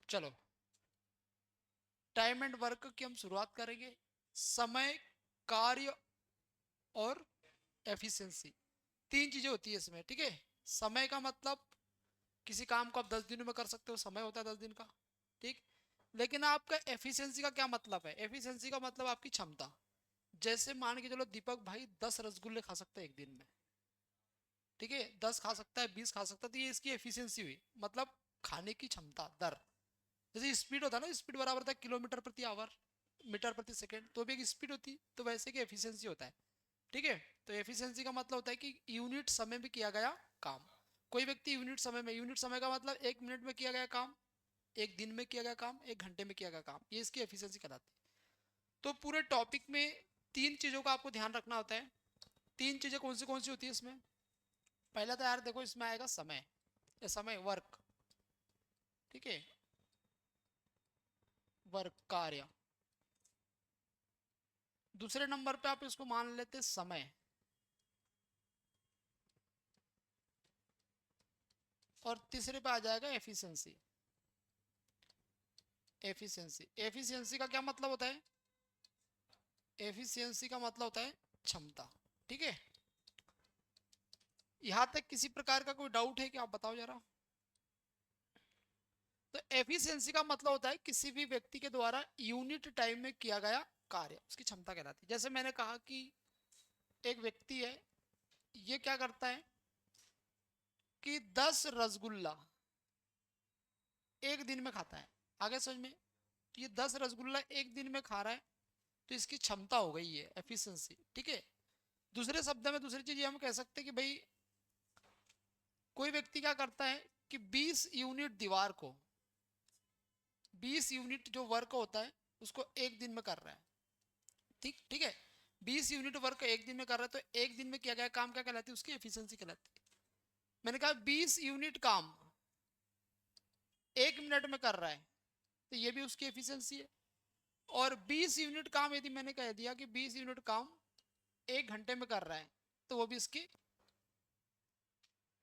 चलो, time and work की हम शुरुआत करेंगे। समय, कार्य और एफिशिएंसी, तीन चीजें होती है इसमें, ठीक है। समय का मतलब किसी काम को आप 10 दिनों में कर सकते हो, समय होता है 10 दिन का, ठीक। लेकिन आपका एफिशिएंसी का क्या मतलब है? एफिशिएंसी का मतलब आपकी क्षमता। जैसे मान के चलो दीपक भाई 10 रसगुल्ले खा सकता है एक दिन में, ठीक है, 10 खा सकता है, 20 खा सकता है, तो ये इसकी एफिशिएंसी हुई, मतलब खाने की क्षमता, दर। जैसे स्पीड होता है ना, स्पीड बराबर होता है किलोमीटर प्रति आवर, मीटर प्रति सेकंड, तो भी एक स्पीड होती, तो वैसे की एफिशिएंसी होता है, ठीक है। तो एफिशिएंसी का मतलब होता है कि यूनिट समय में किया गया काम। कोई व्यक्ति यूनिट समय में, यूनिट समय का मतलब 1 मिनट में किया गया काम, 1 दिन में किया गया काम, 1 घंटे में किया गया काम, ये इसकी एफिशिएंसी कहलाती है। तो पूरे टॉपिक में तीन चीजों का आपको ध्यान रखना होता है। तीन चीजें कौन सी होती है इसमें? पहला तो यार देखो, इसमें आएगा समय, ये समय वर्क, ठीक है, वर्क कार्य। दूसरे नंबर पे आप इसको मान लेते समय, और तीसरे पे आ जाएगा एफिशिएंसी। एफिशिएंसी, एफिशिएंसी का क्या मतलब होता है? एफिशिएंसी का मतलब होता है क्षमता, ठीक है। यहां तक किसी प्रकार का कोई डाउट है कि आप बताओ जरा। तो एफिशिएंसी का मतलब होता है किसी भी व्यक्ति के द्वारा यूनिट टाइम में किया गया कार्य, उसकी क्षमता कहलाती है। जैसे मैंने कहा कि एक व्यक्ति है, ये क्या करता है कि 10 रसगुल्ला एक दिन में खाता है। आगे समझ में? तो ये 10 रसगुल्ला एक दिन में खा रहा है, तो इसकी क्षमता हो गई है एफिशिएंसी, ठीक है। दूसरे शब्द में, दूसरी चीज हम कह सकते हैं कि भाई कोई व्यक्ति क्या करता है कि 20 यूनिट दीवार को, 20 यूनिट जो वर्क होता है उसको एक दिन में कर रहा है, ठीक ठीक है। 20 यूनिट वर्क एक दिन में कर रहा है, तो एक दिन में किया गया काम क्या कहलाती है? उसकी एफिशिएंसी कहलाती है। मैंने कहा 20 यूनिट काम 1 मिनट में कर रहा है, तो ये भी उसकी एफिशिएंसी है। और 20 यूनिट काम यदि मैंने कह दिया कि 20 यूनिट काम 1 घंटे में कर रहा है, तो वो भी इसकी,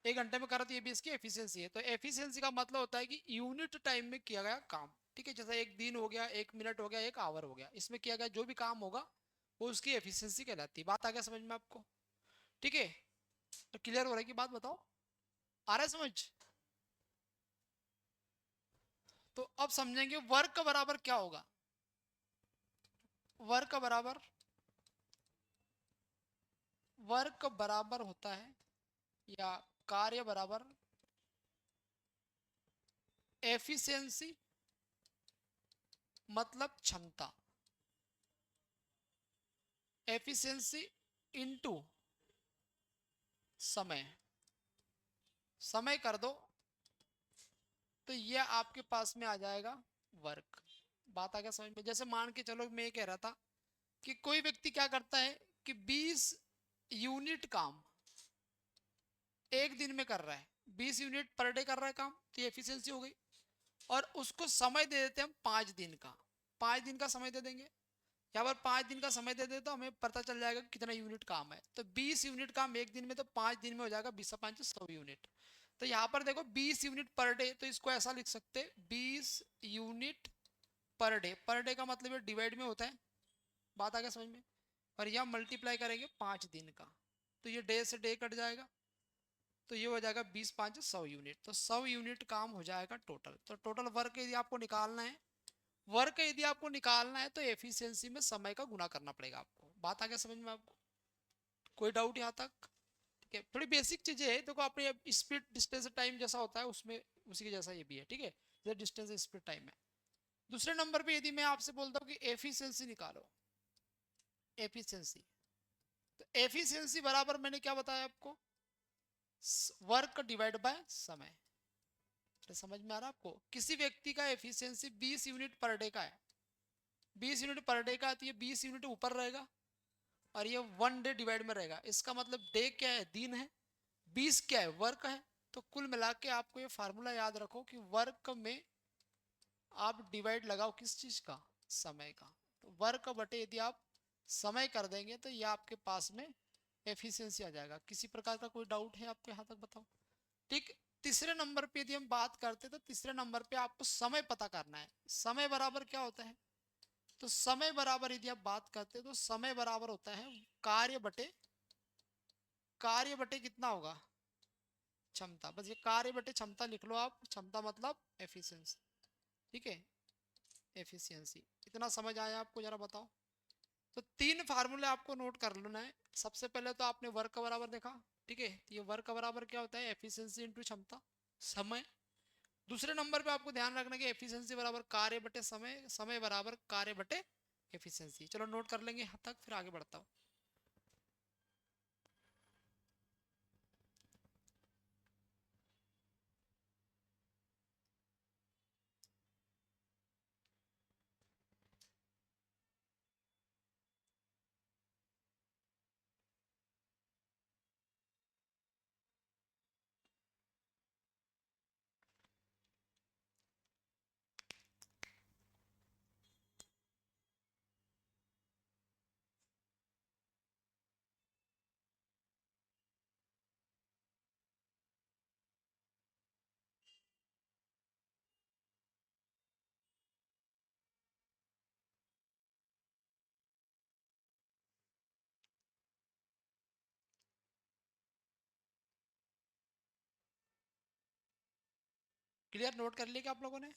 1 घंटे में कर रहा है, तो ये भी इसकी एफिशिएंसी है। तो एफिशिएंसी का मतलब होता है कि यूनिट टाइम में किया गया काम, ठीक है। जैसे एक दिन हो गया, 1 मिनट हो गया, 1 आवर हो गया, इसमें किया गया जो भी काम होगा वो उसकी एफिशिएंसी कहलाती है। बात आ गया समझ में आपको? ठीक है, तो क्लियर हो रहा है कि बात? बताओ, आ रहा है समझ? तो अब समझेंगे वर्क का बराबर क्या होगा। वर्क का बराबर, वर्क बराबर होता है, या कार्य बराबर एफिशिएंसी, मतलब क्षमता, एफिशिएंसी इनटू समय। समय कर दो तो ये आपके पास में आ जाएगा वर्क। बात आ गया समझ में? जैसे मान के चलो, मैं ये कह रहा था कि कोई व्यक्ति क्या करता है कि 20 यूनिट काम एक दिन में कर रहा है, 20 यूनिट पर डे कर रहा है काम, तो ये एफिशिएंसी हो गई। और उसको समय दे देते हैं हम 5 दिन का, 5 दिन का समय दे देंगे। यहाँ पर 5 दिन का समय दे दे तो हमें पता चल जाएगा कितना यूनिट काम है। तो 20 यूनिट काम एक दिन में, तो 5 दिन में हो जाएगा 20 5 100 यूनिट। तो यहाँ पर देखो 20 यूनिट पर डे, तो इसको ऐसा लिख सकते हैं 20 unit per day. Per day का मतलब ये डिवाइड में होता है, बात आ गया समझ में। और यह मल्टीप्लाई करेंगे 5 दिन का, तो ये डे से डे कट जाएगा, तो ये हो जाएगा 20 5 100 यूनिट। तो 100 यूनिट काम हो जाएगा टोटल। तो टोटल वर्क यदि आपको निकालना है, वर्क यदि आपको निकालना है, तो एफिशिएंसी में समय का गुना करना पड़ेगा आपको। बात आ गया समझ में आपको? कोई डाउट यहाँ तक? ठीक है, थोड़ी बेसिक चीजें है, देखो अपने स्पीड डिस्टेंस टाइम जैसा होता है उसमें, उसी के जैसा ये भी है, ठीक है। जैसे डिस्टेंस स्पीड टाइम है। दूसरे नंबर पे यदि मैं आपसे बोलता हूँ कि एफिशिएंसी निकालो, एफिशिएंसी, तो एफिशिएंसी बराबर मैंने क्या बताया आपको? वर्क डिवाइड बाय समय। तो समझ में आ रहा है आपको? किसी व्यक्ति का एफिशिएंसी 20 यूनिट पर डे का है, 20 यूनिट पर डे का है, तो ये 20 यूनिट ऊपर रहेगा, और ये 1 डे डिवाइड में रहेगा। इसका मतलब डे क्या है? दिन है। 20 क्या है? वर्क है। तो कुल मिला के आपको ये फार्मूला याद रखो कि वर्क में आप डिवाइड लगाओ किस चीज का? समय का। तो वर्क बटे यदि आप समय कर देंगे, तो ये आपके पास में एफिशिएंसी आ जाएगा। किसी प्रकार का कोई डाउट है आपको यहाँ तक? बताओ। ठीक। तीसरे नंबर पे यदि हम बात करते तो तीसरे नंबर पे आपको समय पता करना है। समय बराबर क्या होता है? तो समय बराबर यदि आप बात करते तो समय बराबर होता है कार्य बटे कितना होगा? क्षमता। बस ये कार्य बटे क्षमता लिख लो आप। क्षमता मतलब एफिशिएंसी। ठीक है, एफिशिएंसी। इतना समझ आया आपको? जरा बताओ। तो तीन फार्मूले आपको नोट कर लेना है। सबसे पहले तो आपने वर्क का बराबर देखा। ठीक है, तो ये वर्क का बराबर क्या होता है? एफिशिएंसी इंटू क्षमता, समय। दूसरे नंबर पे आपको ध्यान रखना कि एफिशिएंसी बराबर कार्य बटे समय, समय बराबर कार्य बटे एफिशिएंसी। चलो नोट कर लेंगे यहाँ तक, फिर आगे बढ़ता हूँ। क्लियर? नोट कर लिया क्या आप लोगों ने?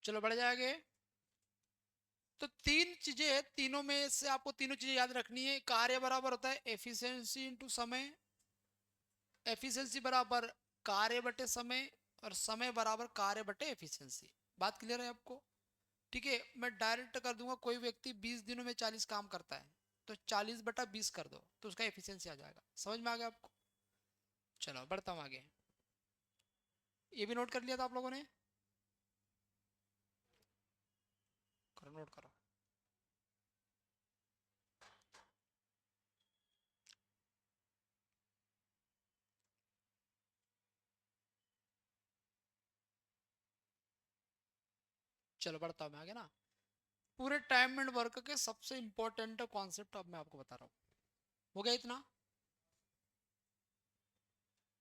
चलो बढ़ जाएंगे। तो तीन चीजें हैं, तीनों में से आपको तीनों चीजें याद रखनी है। कार्य बराबर होता है एफिशिएंसी इंटू समय, एफिशिएंसी बराबर कार्य बटे समय, और समय बराबर कार्य बटे एफिशिएंसी। बात क्लियर है आपको? ठीक है, मैं डायरेक्ट कर दूंगा। कोई व्यक्ति 20 दिनों में 40 काम करता है, तो 40 बटा 20 कर दो तो उसका एफिशिएंसी आ जाएगा। समझ में आ गया आपको? चलो बढ़ता हूँ आगे। ये भी नोट कर लिया था आप लोगों ने? करो, नोट करो। चलो बढ़ता हूँ मैं आगे ना। पूरे टाइम एंड वर्क के सबसे इंपॉर्टेंट कॉन्सेप्ट अब मैं आपको बता रहा हूँ। हो गया इतना?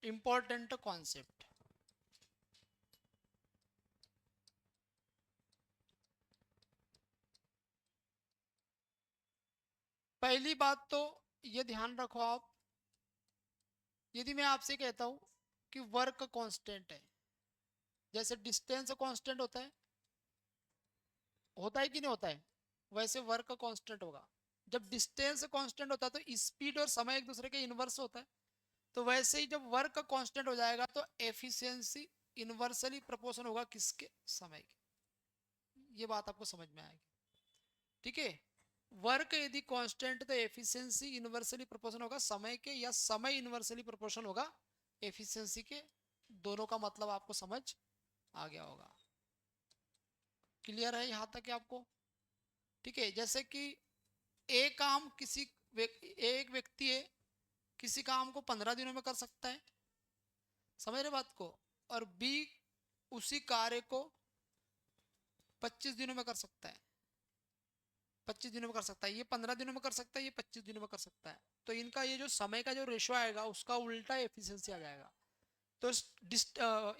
Important concept. पहली बात तो ये ध्यान रखो आप, यदि मैं आपसे कहता हूं कि वर्क कांस्टेंट है, जैसे डिस्टेंस कांस्टेंट होता है कि नहीं होता है, वैसे वर्क कांस्टेंट होगा। जब डिस्टेंस कांस्टेंट होता है तो स्पीड और समय एक दूसरे के इनवर्स होता है। तो वैसे ही जब वर्क कांस्टेंट हो जाएगा तो एफिशिएंसी इनवर्सली प्रोपोर्शन होगा किसके? समय के। ये बात आपको समझ में आएगी? ठीक है, वर्क यदि कांस्टेंट तो एफिशिएंसी इनवर्सली प्रोपोर्शन होगा समय के, या समय इनवर्सली प्रोपोर्शन होगा एफिशिएंसी के। दोनों का मतलब आपको समझ आ गया होगा? क्लियर है यहां तक आपको? ठीक है, जैसे कि एक काम एक व्यक्ति है, किसी काम को 15 दिनों में कर सकता है, समझ रहे बात को, और बी उसी कार्य को 25 दिनों में कर सकता है। 25 दिनों में कर सकता है, ये 15 दिनों में कर सकता है, ये 25 दिनों में कर सकता है। तो इनका ये जो समय का जो रेशो आएगा उसका उल्टा एफिशिएंसी आ जाएगा। तो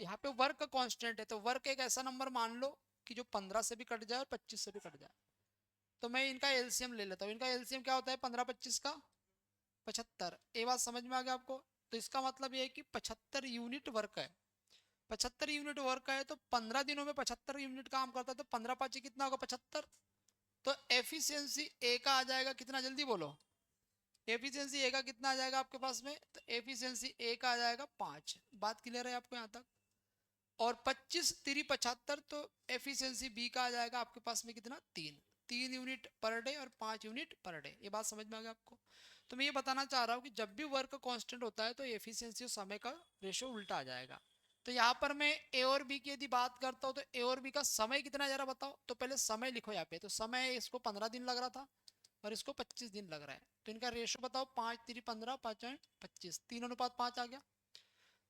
यहाँ पे वर्क कांस्टेंट है, तो वर्क एक ऐसा नंबर मान लो कि जो 15 से भी कट जाए और 25 से भी कट जाए। तो मैं इनका एलसीएम ले लेता हूँ। इनका एलसीएम क्या होता है? 15 25 का 75। ये बात समझ में आ गया आपको? तो इसका मतलब ये है कि 75 यूनिट वर्क है। 75 यूनिट वर्क है तो 15 दिनों में 75 यूनिट काम करता है, तो 15 पाँच कितना होगा? 75। तो एफिशिएंसी ए का आ जाएगा कितना? जल्दी बोलो। एफिशिएंसी ए का कितना आ जाएगा आपके पास में? तो एफिशिएंसी ए का आ जाएगा 5। बात क्लियर है आपको यहाँ तक? और 25 3 75, तो एफिशिएंसी बी का आ जाएगा आपके पास में कितना? 3 यूनिट पर डे और 5 यूनिट पर डे। ये बात समझ में आ गया आपको? तो मैं ये बताना चाह रहा हूँ कि जब भी वर्क कांस्टेंट होता है तो एफिशिएंसी और समय का रेशो उल्टा आ जाएगा। तो यहाँ पर मैं ए और बी की यदि बात करता हूँ तो ए और बी का समय कितना है जरा बताओ। तो पहले समय लिखो यहाँ पे। तो समय इसको 15 दिन लग रहा था, और इसको 25 दिन लग रहा है, तो इनका रेशो बताओ, 5×3 = 15, 5×25, 3:5 आ गया।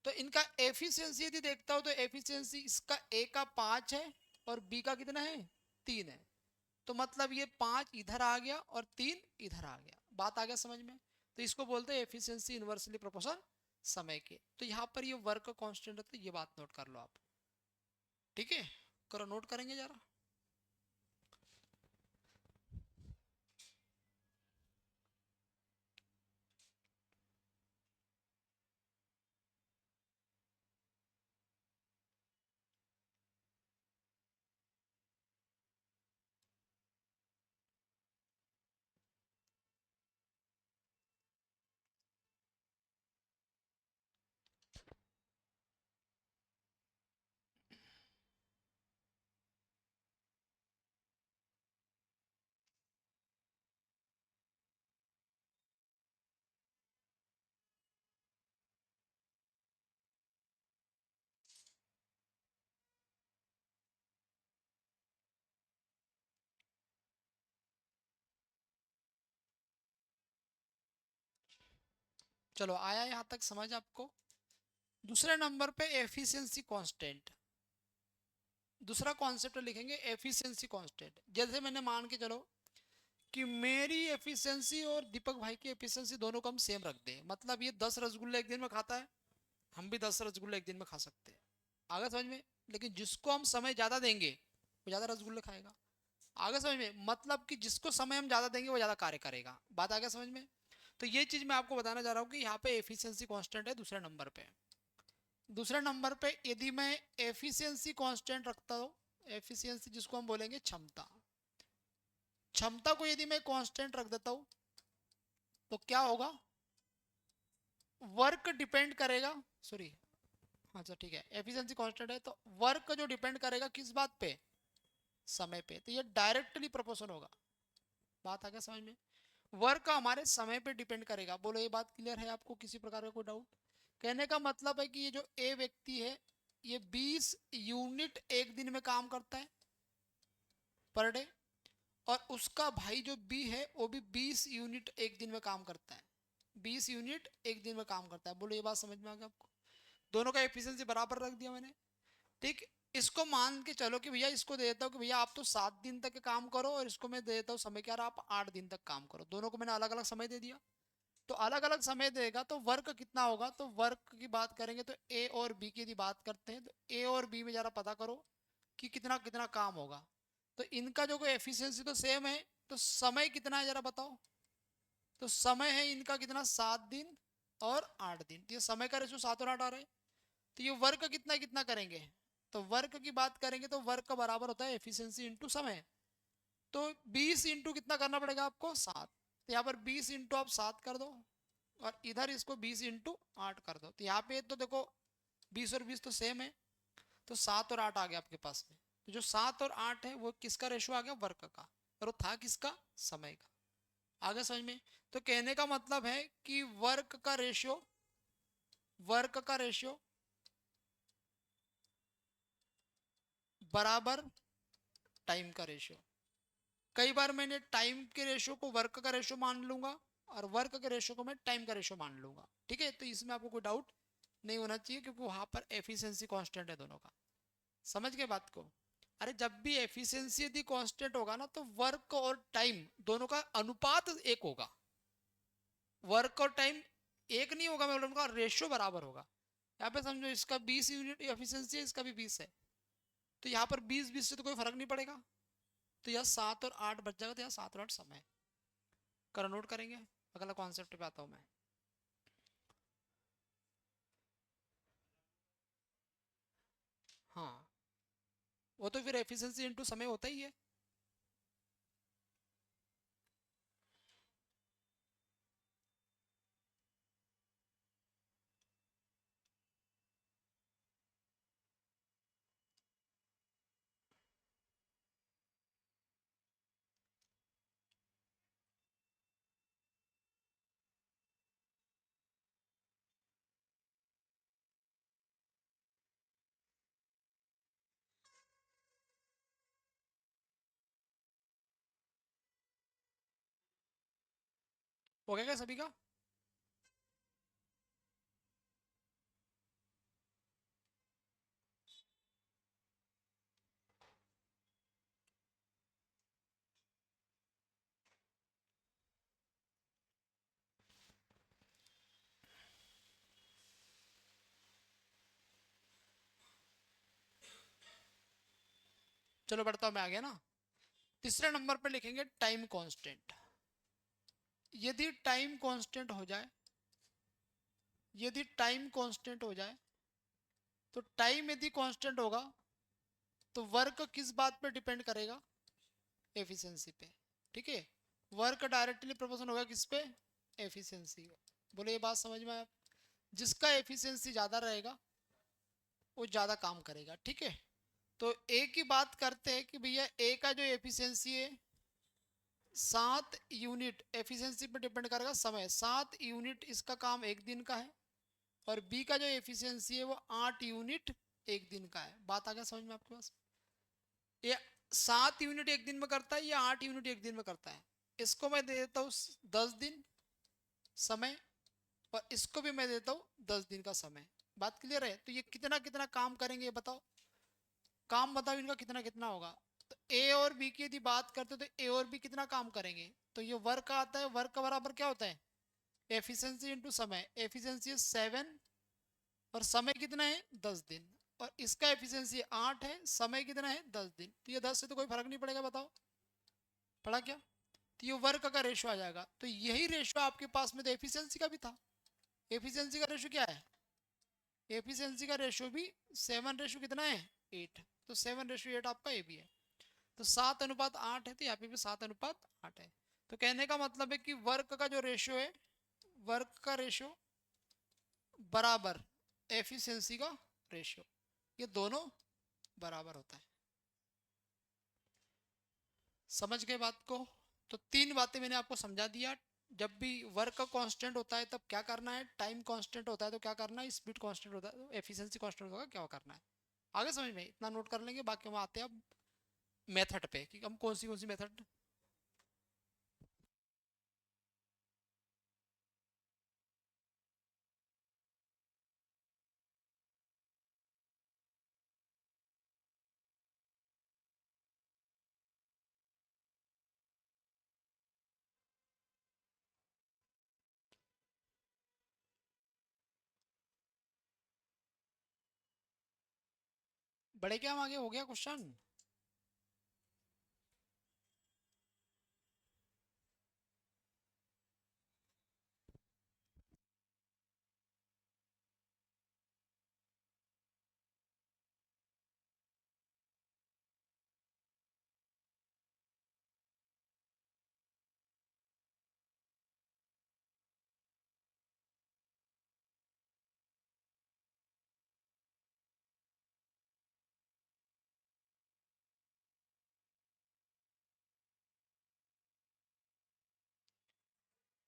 तो इनका एफिशिएंसी यदि देखता हो तो एफिशिएंसी इसका ए का 5 है और बी का कितना है, 3 है। तो मतलब ये 5 इधर आ गया और 3 इधर आ गया। बात आ गया समझ में? तो इसको बोलते हैं एफिशिएंसी इनवर्सली प्रोपोर्शनल समय के। तो यहाँ पर ये वर्क कांस्टेंट है, तो ये बात नोट कर लो आप। ठीक है, करो, नोट करेंगे जरा। चलो, आया यहाँ तक समझ आपको? दूसरे नंबर पे एफिशिएंसी कांस्टेंट, दूसरा कॉन्सेप्ट लिखेंगे एफिशिएंसी कांस्टेंट। जैसे मैंने मान के चलो कि मेरी एफिशिएंसी और दीपक भाई की एफिशिएंसी दोनों को हम सेम रख दें, मतलब ये 10 रसगुल्ले एक दिन में खाता है, हम भी 10 रसगुल्ले एक दिन में खा सकते हैं। आगे समझ में? लेकिन जिसको हम समय ज्यादा देंगे वो ज्यादा रसगुल्ले खाएगा। आगे समझ में? मतलब कि जिसको समय हम ज्यादा देंगे वो ज्यादा कार्य करेगा। बात आ गया समझ में? तो ये चीज मैं आपको बताना चाह रहा हूँ कि यहाँ पे एफिशिएंसी कांस्टेंट है दूसरे नंबर पे। दूसरे नंबर पे यदि मैं एफिशिएंसी कांस्टेंट रखता हूँ, एफिशिएंसी जिसको हम बोलेंगे क्षमता, क्षमता को यदि मैं कांस्टेंट रख देता हूँ तो क्या होगा, वर्क डिपेंड करेगा, सॉरी, अच्छा ठीक है, एफिशिएंसी कांस्टेंट है तो वर्क जो डिपेंड करेगा किस बात पे, समय पे, तो ये डायरेक्टली प्रोपोर्शनल होगा। बात आ गया समझ में? वर्क हमारे समय पे डिपेंड करेगा। बोलो ये बात क्लियर है आपको? किसी प्रकार का कोई डाउट? कहने का मतलब है कि ये जो ए व्यक्ति है ये 20 यूनिट एक दिन में काम करता है पर डे, और उसका भाई जो बी है वो भी 20 यूनिट एक दिन में काम करता है, 20 यूनिट एक दिन में काम करता है। बोलो ये बात समझ में आ गया आपको? दोनों का एफिशिएंसी बराबर रख दिया मैंने। ठीक, इसको मान के चलो कि भैया इसको दे देता हूँ कि भैया आप तो 7 दिन तक काम करो और इसको मैं दे देता हूँ समय क्या रहा, आप 8 दिन तक काम करो। दोनों को मैंने अलग अलग समय दे दिया, तो अलग अलग समय देगा तो वर्क कितना होगा, तो वर्क की बात करेंगे तो ए और बी की यदि बात करते हैं तो ए और बी में जरा पता करो कि कितना कितना काम होगा। तो इनका जो कोई एफिशिएंसी तो सेम है, तो समय कितना है जरा बताओ। तो समय है इनका कितना, 7 दिन और 8 दिन, तो ये समय का रेशो 7 और 8 आ रहा है। तो ये वर्क कितना कितना करेंगे, तो वर्क की बात करेंगे तो वर्क का बराबर होता है एफिशिएंसी इंटू समय। तो 20 इंटू कितना करना पड़ेगा आपको, 7। तो यहाँ पर 20 इंटू आप 7 कर दो और इधर इसको 20 इंटू 8 कर दो। तो यहाँ पे तो देखो 20 और 20 तो सेम है, तो 7 और 8 आ गया आपके पास में। तो जो 7 और 8 है वो किसका रेशो आ गया, वर्क का, और वो था किसका, समय का। आगे समझ में? तो कहने का मतलब है कि वर्क का रेशियो बराबर टाइम का रेशियो। कई बार मैंने टाइम के रेशियो को वर्क का रेशियो मान लूंगा और वर्क के रेशियो को मैं टाइम का रेशियो मान लूंगा। ठीक है, तो इसमें आपको कोई डाउट नहीं होना चाहिए क्योंकि वहां पर एफिशिएंसी कांस्टेंट है दोनों का। समझ गए बात को? अरे जब भी एफिशिएंसी यदि कांस्टेंट होगा ना तो वर्क और टाइम दोनों का अनुपात एक होगा। वर्क और टाइम एक नहीं होगा, मैं बोल रहा हूं उनका रेशियो बराबर होगा। यहाँ पे समझो इसका 20 यूनिट एफिशिएंसी है, इसका भी 20 है, तो यहाँ पर 20-20 से तो कोई फर्क नहीं पड़ेगा। तो यहाँ 7 और 8 बच जाएगा, तो यहाँ 7 और 8 समय। कर नोट करेंगे, अगला कॉन्सेप्ट पे आता हूँ मैं। हाँ, वो तो फिर एफिशिएंसी इनटू समय होता ही है। हो गया क्या सभी का? चलो बढ़ता हूं, मैं आ गया ना। तीसरे नंबर पे लिखेंगे टाइम कांस्टेंट। यदि टाइम कांस्टेंट हो जाए, यदि टाइम कांस्टेंट हो जाए, तो टाइम यदि कांस्टेंट होगा तो वर्क किस बात पे डिपेंड करेगा? एफिशिएंसी पे। ठीक है, वर्क डायरेक्टली प्रोपोर्शनल होगा किस पे? एफिशिएंसी। बोले ये बात समझ में आया? जिसका एफिशिएंसी ज्यादा रहेगा वो ज्यादा काम करेगा। ठीक है, तो ए की बात करते हैं कि भैया ए का जो एफिशिएंसी है 7 यूनिट, एफिशिएंसी पे डिपेंड करेगा समय, 7 यूनिट इसका काम एक दिन का है। और बी का जो एफिशिएंसी है वो 8 यूनिट एक दिन का है। बात आ गया समझ में आपके पास? ये 7 यूनिट एक दिन में करता है या 8 यूनिट एक दिन में करता है? इसको मैं दे देता हूँ 10 दिन समय, और इसको भी मैं देता हूँ 10 दिन का समय। बात क्लियर है? तो ये कितना कितना काम करेंगे ये बताओ, काम बताओ इनका कितना कितना होगा। तो ए और बी की यदि बात करते तो ए और बी कितना काम करेंगे? तो ये वर्क आता है, वर्क का बराबर क्या होता है? एफिशिएंसी इंटू समय। एफिशिएंसी है 7 और समय कितना है? 10 दिन। और इसका एफिशिएंसी 8 है, समय कितना है? 10 दिन। तो ये 10 से तो कोई फर्क नहीं पड़ेगा, बताओ पड़ा क्या? तो ये वर्क का रेशियो आ जाएगा। तो यही रेशियो आपके पास में तो एफिशिएंसी का भी था। एफिशिएंसी का रेशियो क्या है? एफिशिएंसी का रेशियो भी 7 रेशियो कितना है? 8। तो 7/8 आपका ए भी है। तो 7:8 है, तो यहाँ पे भी 7:8 है। तो कहने का मतलब है कि वर्क का जो रेशियो है, वर्क का रेशियो बराबर एफिशिएंसी का रेशियो, ये दोनों बराबर होता है। समझ गए बात को? तो 3 बातें मैंने आपको समझा दिया। जब भी वर्क कांस्टेंट होता है तब क्या करना है, टाइम कांस्टेंट होता है तो क्या करना है, स्पीड कांस्टेंट होता है तो एफिशिएंसी कांस्टेंट होगा क्या करना है। आगे समझ में? इतना नोट कर लेंगे, बाकी हम आते हैं अब मेथड पे कि हम कौन सी मेथड। बड़े क्या, हम आगे हो गया क्वेश्चन।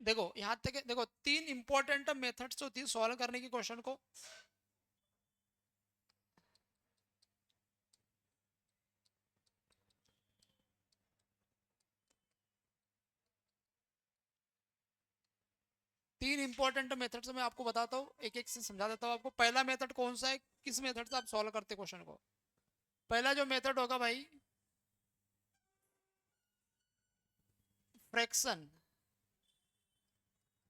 देखो यहाँ तक देखो, 3 इंपॉर्टेंट मेथड्स होती है सॉल्व करने की क्वेश्चन को। 3 इंपॉर्टेंट मेथड्स मैं आपको बताता हूँ, एक एक से समझा देता हूँ आपको। पहला मेथड कौन सा है, किस मेथड से आप सॉल्व करते क्वेश्चन को? पहला जो मेथड होगा भाई, फ्रैक्शन।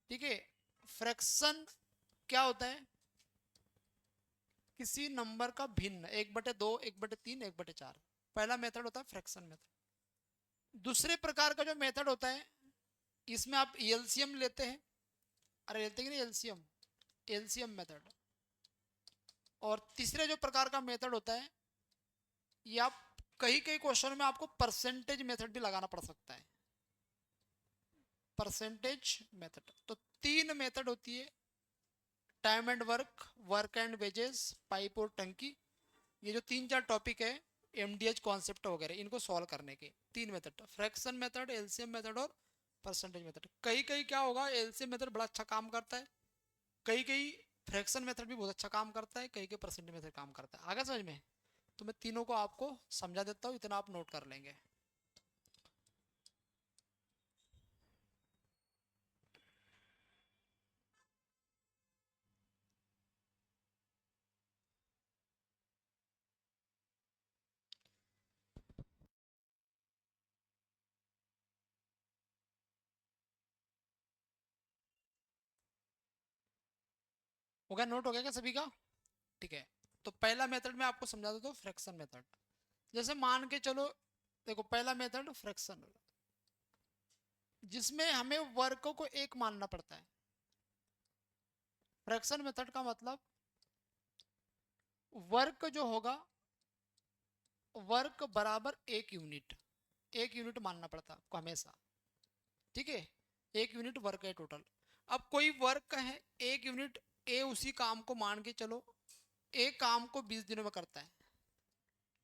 ठीक है, फ्रैक्शन क्या होता है? किसी नंबर का भिन्न, 1/2, 1/3, 1/4। पहला मेथड होता है फ्रैक्शन मेथड। दूसरे प्रकार का जो मेथड होता है, इसमें आप एलसीएम लेते हैं। अरे लेते हैं कि नहीं एलसीएम, एलसीएम मेथड। और तीसरे जो प्रकार का मेथड होता है, ये आप कई कई क्वेश्चन में आपको परसेंटेज मेथड भी लगाना पड़ सकता है। Percentage method. तो 3 मेथड होती है, time and work, work and wages, pipe और टंकी। ये जो 3-4 टॉपिक है, एमडीएच कॉन्सेप्ट वगैरह, इनको सॉल्व करने के 3 method, fraction method, LCM method और परसेंटेज मेथड। कई कई क्या होगा, एलसीएम मेथड बड़ा अच्छा काम करता है, कई कई फ्रैक्शन मेथड भी बहुत अच्छा काम करता है, कई कई परसेंटेज मेथड काम करता है। आगे समझ में? तो मैं तीनों को आपको समझा देता हूँ, इतना आप नोट कर लेंगे। हो गया, नोट हो गया क्या सभी का? ठीक है, तो पहला मेथड मैं आपको समझा देता हूँ, फ्रैक्शन मेथड। जैसे मान के चलो, देखो पहला मेथड फ्रैक्शन, जिसमें हमें वर्क को एक मानना पड़ता है। फ्रैक्शन मेथड का मतलब वर्क जो होगा, वर्क बराबर एक यूनिट मानना पड़ता है आपको हमेशा। ठीक है, एक यूनिट वर्क है टोटल। अब कोई वर्क है एक यूनिट, ए उसी काम को मान के चलो, ए काम को 20 दिनों में करता है,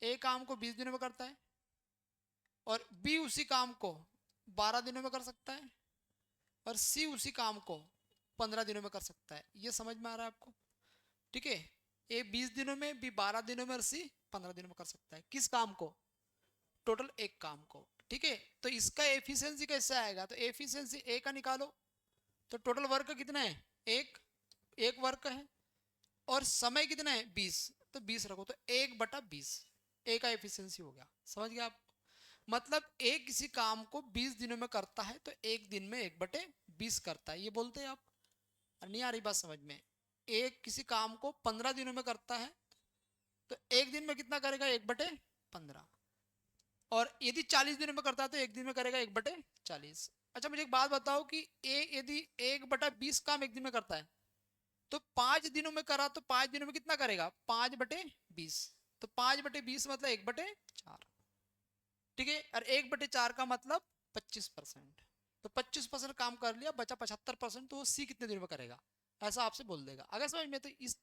ए काम को 20 दिनों में करता है, और बी उसी काम को 12 दिनों में कर सकता है, और सी उसी काम को 15 दिनों में कर सकता है। ये समझ में आ रहा है आपको? ठीक है, ए 20 दिनों में, बी 12 दिनों में, और सी 15 दिनों में कर सकता है। किस काम को? टोटल एक काम को। ठीक है, तो इसका एफिशिएंसी कैसे आएगा? तो एफिशिएंसी ए का निकालो, तो टोटल वर्क कितना है? एक, एक वर्क है, और समय कितना है? 20, तो 20 रखो, तो 1/20 ए का एफिशिएंसी हो गया। समझ गया आप? मतलब एक किसी काम को 20 दिनों में करता है, तो एक दिन में 1/20 करता है, ये बोलते हैं आप। नहीं आ रही बात समझ में? एक किसी काम को 15 दिनों में करता है, तो एक दिन में कितना करेगा? 1/15। और यदि 40 दिनों में करता है, तो एक दिन में करेगा 1/40। अच्छा मुझे एक बात बताओ कि ए यदि 1/20 काम एक दिन में करता है, तो 5 दिनों में करा, तो 5 दिनों में कितना करेगा? 5/20। तो 5/20 मतलब 1/4। ठीक है, और 1/4 का मतलब 25%। तो 25% काम कर लिया, बचा 75%, तो वो सी कितने दिनों में करेगा? ऐसा आपसे बोल देगा। अगर समझ में, तो इस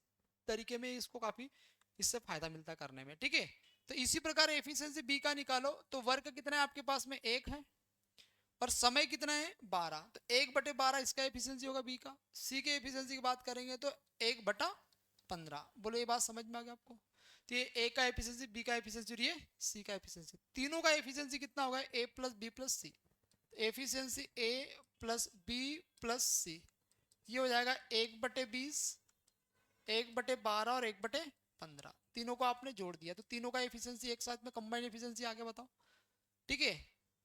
तरीके में इसको काफी, इससे फायदा मिलता है करने में। ठीक है, तो इसी प्रकार एफिशिएंसी बी का निकालो, तो वर्क कितना है आपके पास में? एक है, और समय कितना है? 12, तो 1/12 इसका एफिशिएंसी होगा बी का। सी के एफिशिएंसी की बात करेंगे तो 1/15। बोलो ये बात समझ में आ गया आपको? तो ये ए का एफिशिएंसी, बी का एफिशिएंसी, और ये सी का एफिशिएंसी, तीनों का एफिशिएंसी कितना होगा? ए प्लस बी प्लस सी। एफिशिएंसी ए प्लस बी प्लस सी, ये हो जाएगा 1/20, 1/12 और 1/15। तीनों को आपने जोड़ दिया, तो तीनों का एफिशिएंसी एक साथ में कंबाइंड एफिशिएंसी आगे बताओ। ठीक है,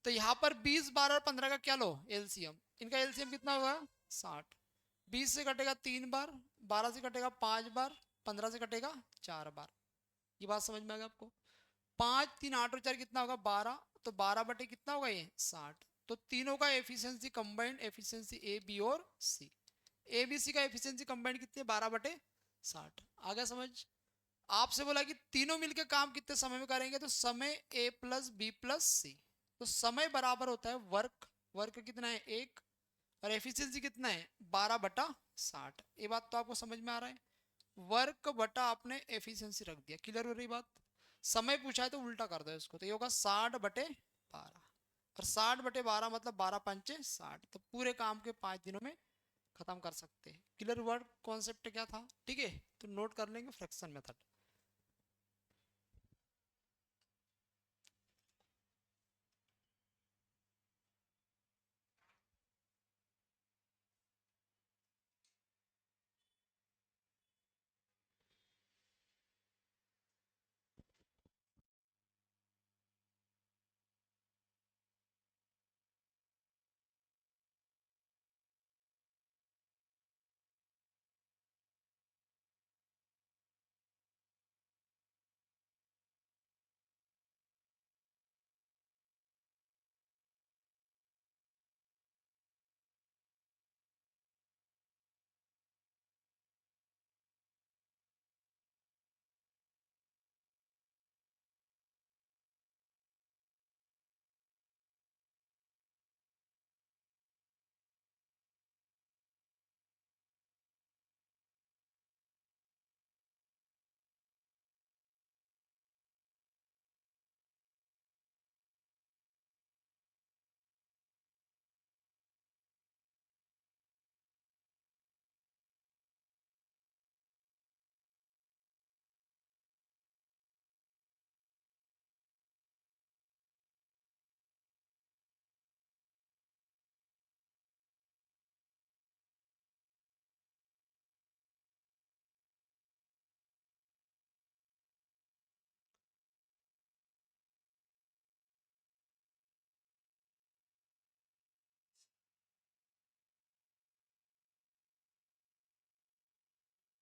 तो यहाँ पर 20, 12 और 15 का क्या लो? एलसीएम। इनका एलसीएम कितना होगा? 60। 20 से कटेगा 3 बार, 12 से कटेगा 5 बार, 15 से कटेगा 4 बार। ये बात समझ में आ गया आपको? 5, 3, 8 और 4 कितना होगा? 12। तो 12 बटे कितना होगा? ये 60। तो तीनों का efficiency combined efficiency A B और सी, ए बी सी का एफिशिएंसी कंबाइंड कितनी है? 12/60। आ गया समझ? आपसे बोला कि तीनों मिलकर काम कितने समय में करेंगे, तो समय ए प्लस बी प्लस सी। तो समय बराबर होता है वर्क, वर्क कितना है? एक, और एफिशिएंसी कितना है? 12/60। ये बात तो आपको समझ में आ रहा है? वर्क बटा आपने एफिशिएंसी रख दिया। क्लियर हो रही बात? समय पूछा है तो उल्टा कर दो इसको, तो ये होगा 60/12, और 60/12 मतलब 12×5 = 60। तो पूरे काम के 5 दिनों में खत्म कर सकते हैं। क्लियर वर्ड कॉन्सेप्ट क्या था? ठीक है, तो नोट कर लेंगे फ्रैक्शन मेथड।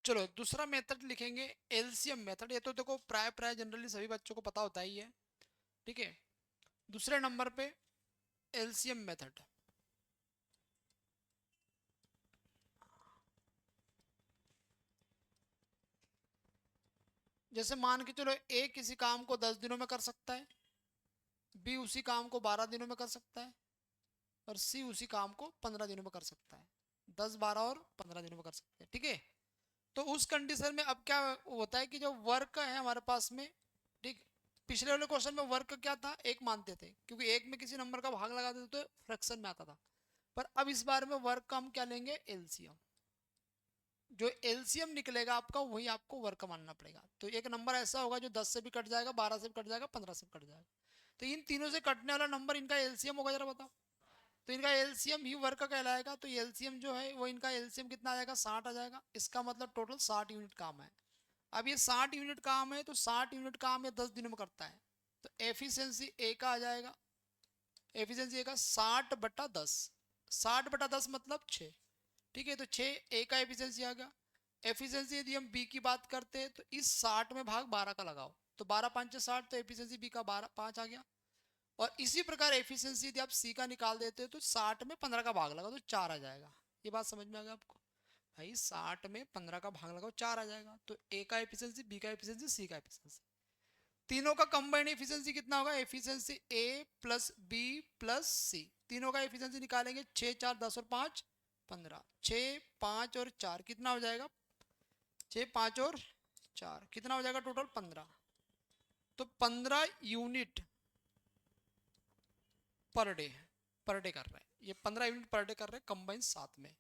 चलो दूसरा मेथड लिखेंगे एलसीएम मेथड। ये तो देखो प्राय प्राय जनरली सभी बच्चों को पता होता ही है, ठीक है। दूसरे नंबर पे एलसीएम मेथड। जैसे मान के चलो ए किसी काम को 10 दिनों में कर सकता है, बी उसी काम को 12 दिनों में कर सकता है, और सी उसी काम को 15 दिनों में कर सकता है। 10, 12 और 15 दिनों में कर सकते हैं, ठीक है। तो उस कंडीशन में अब क्या होता है कि जो वर्क है हमारे पास में, ठीक, पिछले वाले क्वेश्चन में वर्क क्या था, एक मानते थे, क्योंकि एक में किसी नंबर का भाग लगा देते तो फ्रैक्शन में आता था। पर अब इस बार में वर्क का हम क्या लेंगे, एलसीएम। जो एलसीएम निकलेगा आपका वही आपको वर्क मानना पड़ेगा। तो एक नंबर ऐसा होगा जो 10 से भी कट जाएगा, 12 से भी कट जाएगा, 15 से भी कट जाएगा। तो इन तीनों से कटने वाला नंबर इनका एलसीएम होगा, जरा बताओ। तो इनका एलसीएम ही वर्क कहलाएगा। तो एलसीएम जो है वो इनका एलसीएम कितना आ जाएगा, 60 आ जाएगा। इसका मतलब टोटल 60 यूनिट काम है। अब ये 60 यूनिट काम है, तो 60 यूनिट काम ये 10 दिनों में करता है। तो एफिशिएंसी ए का आ जाएगा, एफिशिएंसी ए का 60/10। 60/10 मतलब 6, ठीक है। तो 6 ए का एफिशिएंसी आ गया। एफिशिएंसी यदि हम बी की बात करते हैं तो इस 60 में भाग 12 का लगाओ, तो 12 5 60, तो एफिशिएंसी बी का 12 5 आ गया। और इसी प्रकार एफिशिएंसी यदि आप सी का निकाल देते हो तो 60 में 15 का भाग लगाओ तो 4 आ जाएगा। ये बात समझ में आ गया आपको भाई, 60 में 15 का भाग लगाओ 4 आ जाएगा। तो ए का एफिशिएंसी, बी का एफिशिएंसी, सी का एफिशिएंसी, तीनों का कंबाइंड एफिशिएंसी कितना होगा, एफिशिएंसी ए प्लस बी प्लस सी, तीनों का एफिशिएंसी निकालेंगे। 6 4 10 और 5 15, 6 5 और 4 कितना हो जाएगा, 6 5 और 4 कितना हो जाएगा, टोटल 15। तो 15 unit per day, per day कर रहे हैं ये, 15 यूनिट पर डे कर रहे हैं कंबाइन साथ में।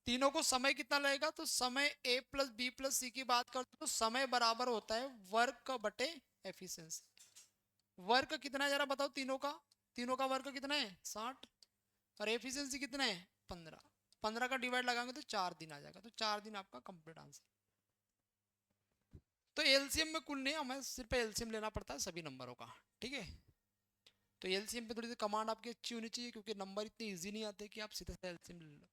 तीनों को समय कितना लगेगा, तो समय ए प्लस बी प्लस सी की बात करते तो समय बराबर होता है वर्क बटे एफिशिएंसी। वर्क कितना है जरा बताओ, तीनों का, तीनों का वर्क कितना है 60, और एफिशिएंसी कितना है 15। 15 का डिवाइड लगाएंगे तो 4 दिन आ जाएगा। तो 4 दिन आपका कंप्लीट आंसर। तो एलसीएम में कुल नहीं, हमें सिर्फ एलसीएम लेना पड़ता है सभी नंबरों का, ठीक है। तो एलसीएम पे थोड़ी सी कमांड आपकी अच्छी होनी चाहिए, क्योंकि नंबर इतने इजी नहीं आते कि आप सीधे से एलसीएम ले लो,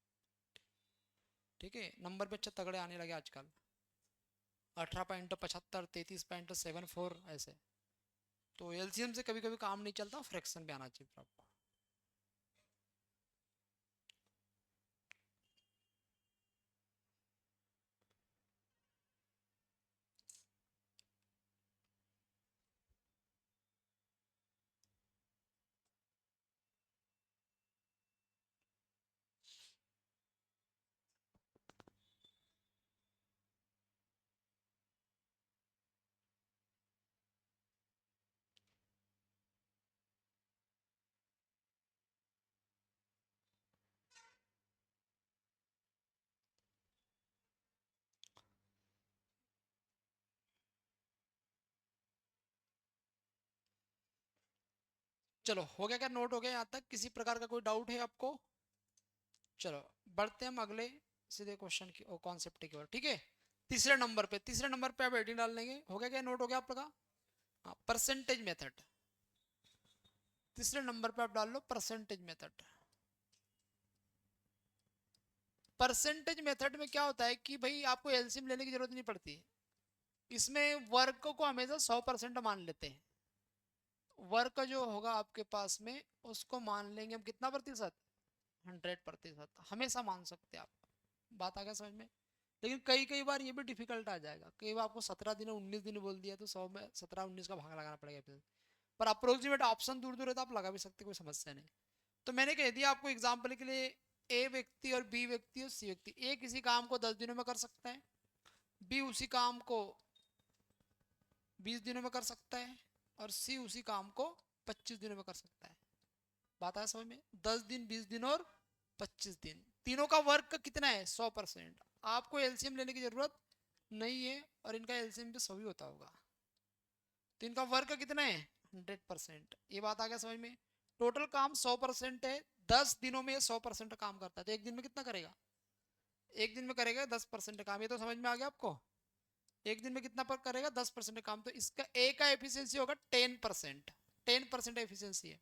ठीक है। नंबर पे अच्छा तगड़े आने लगे आजकल, 18.75, 33.74 ऐसे। तो एलसीएम से कभी कभी काम नहीं चलता, फ्रैक्शन पे आना चाहिए आपको। चलो हो गया क्या, नोट हो गया यहाँ तक, किसी प्रकार का कोई डाउट है आपको। चलो बढ़ते हैं हम अगले सीधे क्वेश्चन की और कॉन्सेप्ट की ओर, ठीक है। तीसरे नंबर पे, तीसरे नंबर पे आप हेडिंग डाल लेंगे, हो गया क्या, नोट हो गया आप लोग का। हाँ, परसेंटेज मेथड। तीसरे नंबर पे आप डाल लो परसेंटेज मेथड। परसेंटेज मेथड में क्या होता है कि भाई आपको एलसीएम लेने की जरूरत नहीं पड़ती। इसमें वर्क को हमेशा 100% मान लेते हैं। वर्क जो होगा आपके पास में उसको मान लेंगे हम कितना प्रतिशत, 100% हमेशा मान सकते हैं आप। बात आ गया समझ में। लेकिन कई कई बार ये भी डिफिकल्ट आ जाएगा, कई बार आपको 17 दिन 19 दिन बोल दिया तो 100 में 17 19 का भाग लगाना पड़ेगा फिर। पर अप्रोक्सीमेट ऑप्शन दूर दूर है तो आप लगा भी सकते, कोई समस्या नहीं। तो मैंने कह दिया आपको एग्जाम्पल के लिए, ए व्यक्ति और बी व्यक्ति और सी व्यक्ति, ए किसी काम को 10 दिनों में कर सकता है, बी उसी काम को 20 दिनों में कर सकता है, और सी उसी काम को 25 दिनों में कर सकता है। बात आया समझ में, 10 दिन 20 दिन और 25 दिन, तीनों का वर्क कितना है 100%। आपको एलसीएम लेने की जरूरत नहीं है, और इनका एलसीएम भी 100 ही होता होगा। तो इनका वर्क कितना है 100%। ये बात आ गया समझ में। टोटल काम 100% है, 10 दिनों में 100% काम करता है, तो एक दिन में कितना करेगा, एक दिन में करेगा 10% काम। ये तो समझ में आ गया आपको, एक दिन में कितना पर करेगा 10% काम। तो इसका ए का एफिशिएंसी होगा 10%, 10% एफिशिएंसी है।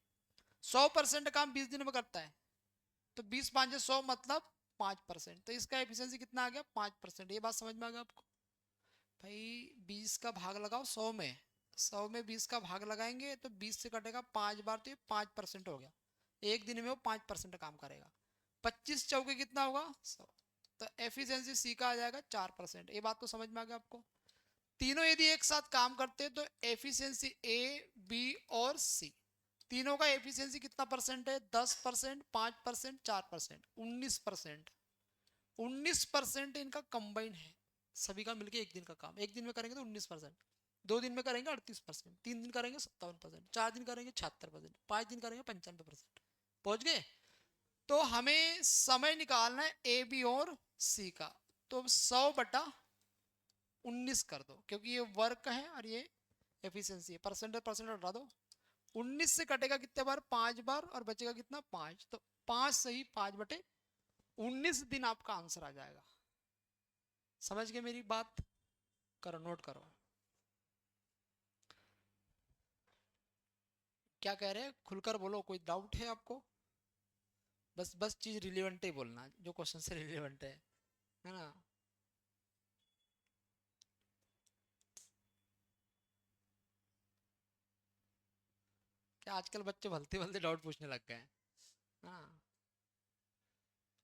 100% काम 20 दिनों में करता है, तो 20 5 100 मतलब 5%, तो इसका एफिशिएंसी कितना आ गया 5%। ये बात समझ में आ गया आपको? भाई 20 का भाग लगाओ 100 में, 100 में 20 का भाग लगाएंगे तो 20 से कटेगा 5 बार, तो ये 5% हो गया। एक दिन में वो 5% काम करेगा। 25 चौके कितना होगा 100, तो एफिशिएंसी सी का आ जाएगा 4%। ये बात तो समझ में आ गया आपको? तीनों यदि एक साथ काम करते हैं तो एफिशिएंसी ए, बी और सी, तीनों का एफिशिएंसी कितना परसेंट है? 10%, 5%, 4%, 19%। 19% इनका कंबाइन है, सभी का मिलके एक दिन का काम। एक दिन में करेंगे तो 19%, 2 दिन में करेंगे 38%, 3 दिन करेंगे 57%, 4 दिन करेंगे 76%, 5 दिन करेंगे 95%। पहुंच गए? तो हमें समय निकालना है ए, बी और सी का। तो 100/19 कर दो, क्योंकि ये वर्क है और ये एफिशिएंसी है। परसेंटेज परसेंटेज हटा दो। 19 से कटेगा कितने बार? 5 बार, और बचेगा कितना 5, तो 5 सही 5/19 दिन आपका आंसर आ जाएगा। समझ गए मेरी बात? करो, नोट करो। क्या कह रहे हैं? खुलकर बोलो, कोई डाउट है आपको? बस बस चीज रिलेवेंट ही बोलना, जो क्वेश्चन से रिलेवेंट है ना? क्या आजकल बच्चे भलते भलते डाउट पूछने लग गए हैं? हाँ,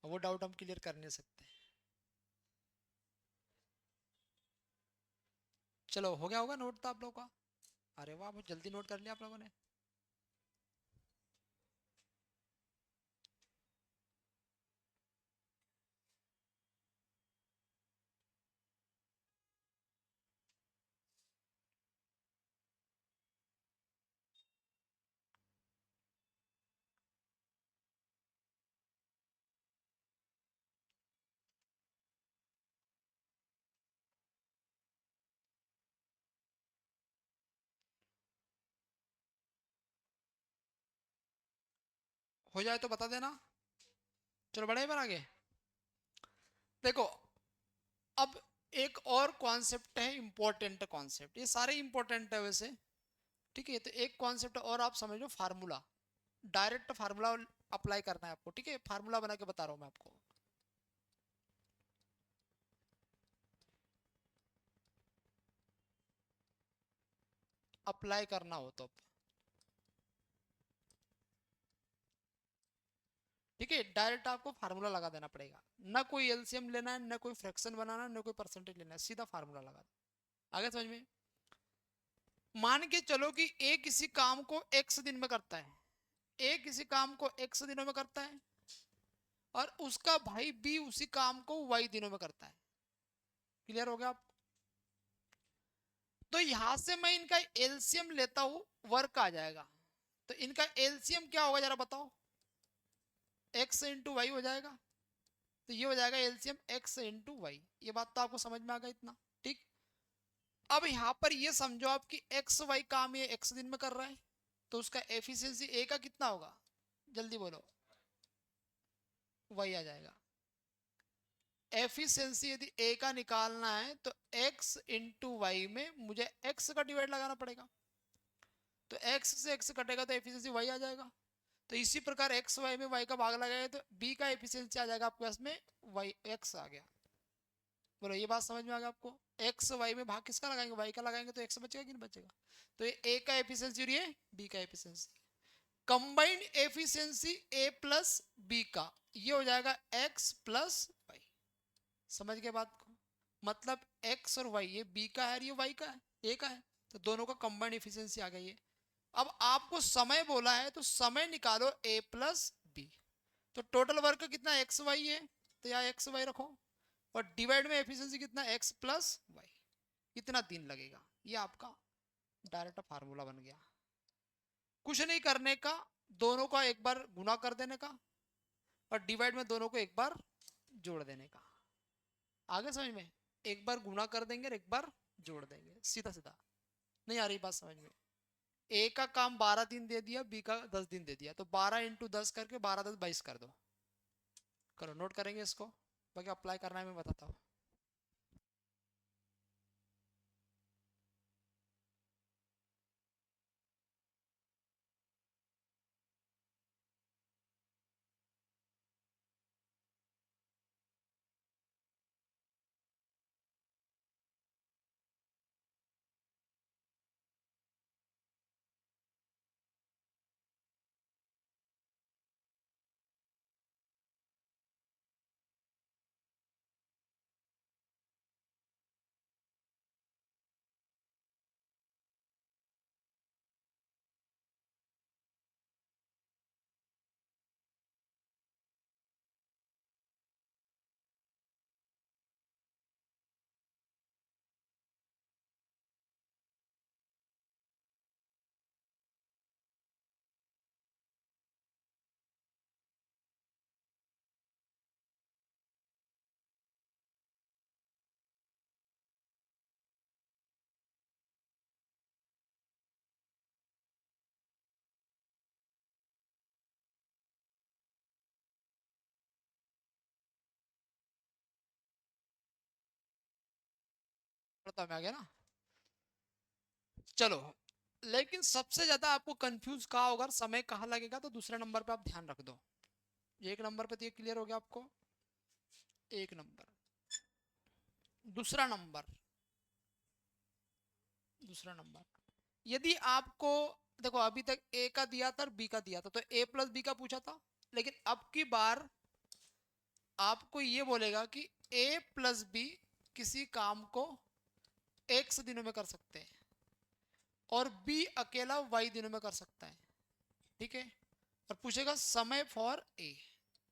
वो डाउट हम क्लियर कर नहीं सकते। चलो, हो गया होगा नोट तो आप लोगों का? अरे वाह, बहुत जल्दी नोट कर लिया आप लोगों ने। हो जाए तो बता देना। चलो, बढ़े पर आगे। देखो, अब एक और कॉन्सेप्ट है, इंपॉर्टेंट कॉन्सेप्ट। ये सारे इंपॉर्टेंट है वैसे, ठीक है? तो एक कॉन्सेप्ट और आप समझ लो, फार्मूला। डायरेक्ट फार्मूला अप्लाई करना है आपको, ठीक है? फार्मूला बना के बता रहा हूं मैं आपको। अप्लाई करना हो तो, ठीक है? डायरेक्ट आपको फार्मूला लगा देना पड़ेगा, ना कोई एलसीएम लेना है, ना कोई फ्रैक्शन बनाना, ना कोई परसेंटेज लेना है, सीधा फार्मूला लगा दो। आगे समझ में? मान के चलो कि ए किसी काम को एक्स दिन में करता है, ए किसी काम को एक्स दिनों में करता है, और उसका भाई बी उसी काम को वाई दिनों में करता है। क्लियर हो गया आप? तो यहां से मैं इनका एलसीएम लेता हूं, वर्क आ जाएगा। तो इनका एलसीएम क्या होगा जरा बताओ? एक्स इंटू वाई हो जाएगा। तो ये हो जाएगा एलसीएम एक्स इंटू वाई। ये बात तो आपको समझ में आ गया इतना? ठीक। अब यहां पर ये समझो आप कि एक्स वाई काम ये एक्स दिन में कर रहा है, तो उसका एफिशिएंसी ए का कितना होगा? जल्दी बोलो। वही आ जाएगा। एफिशिएंसी यदि ए का निकालना है तो एक्स इंटू वाई में मुझे एक्स का डिवाइड लगाना पड़ेगा। तो एक्स से एक्स कटेगा तो एफिशिएंसी वाई आ जाएगा। तो इसी प्रकार एक्स वाई में वाई का भाग लगाए तो बी का एफिशिएंसी आ जाएगा आपके पास में वाई एक्स आ गया। बोलो, ये बात समझ में आ गया आपको? एक्स वाई में भाग किसका लगाएंगे? वाई का लगाएंगे तो एक्स बचेगा कि नहीं बचेगा? तो ये ए का एफिशिएंसी और ये बी का एफिशिएंसी, कंबाइंड एफिशिएंसी ए प्लस बी का, ये हो जाएगा एक्स प्लस वाई। समझ गए बात को? मतलब एक्स और वाई, ये बी का है और ये वाई का है, ए का है, तो दोनों का कंबाइंड एफिशिएंसी आ गई है। अब आपको समय बोला है तो समय निकालो ए प्लस बी। तो टोटल वर्क कितना एक्स वाई है, तो यहाँ एक्स वाई रखो, और डिवाइड में एफिशिएंसी कितना एक्स प्लस वाई। कितना दिन लगेगा? ये आपका डायरेक्ट फार्मूला बन गया। कुछ नहीं करने का, दोनों का एक बार गुना कर देने का, और डिवाइड में दोनों को एक बार जोड़ देने का। आगे समझ में? एक बार गुना कर देंगे और एक बार जोड़ देंगे, सीधा सीधा। नहीं आ रही बात समझ में? ए का काम 12 दिन दे दिया, बी का 10 दिन दे दिया, तो 12 × 10 करके 12×10 = 22 कर दो। करो, नोट करेंगे इसको, बाकी अप्लाई करना है मैं बताता हूँ। समझ में आ गया ना। चलो, लेकिन सबसे ज्यादा आपको कंफ्यूज कहाँ होगा, समय कहाँ लगेगा, तो दूसरे नंबर पे आप ध्यान रख दो। एक नंबर पे तो ये क्लियर हो गया आपको। एक नंबर, दूसरा नंबर, दूसरा नंबर यदि आपको, देखो अभी तक ए का दिया था और बी का दिया था, तो ए प्लस बी का पूछा था। लेकिन अब की बार आपको ये बोलेगा कि ए प्लस बी किसी काम को एक्स दिनों में कर सकते हैं और बी अकेला वाई दिनों में कर सकता है। ठीक है, और पूछेगा समय फॉर ए,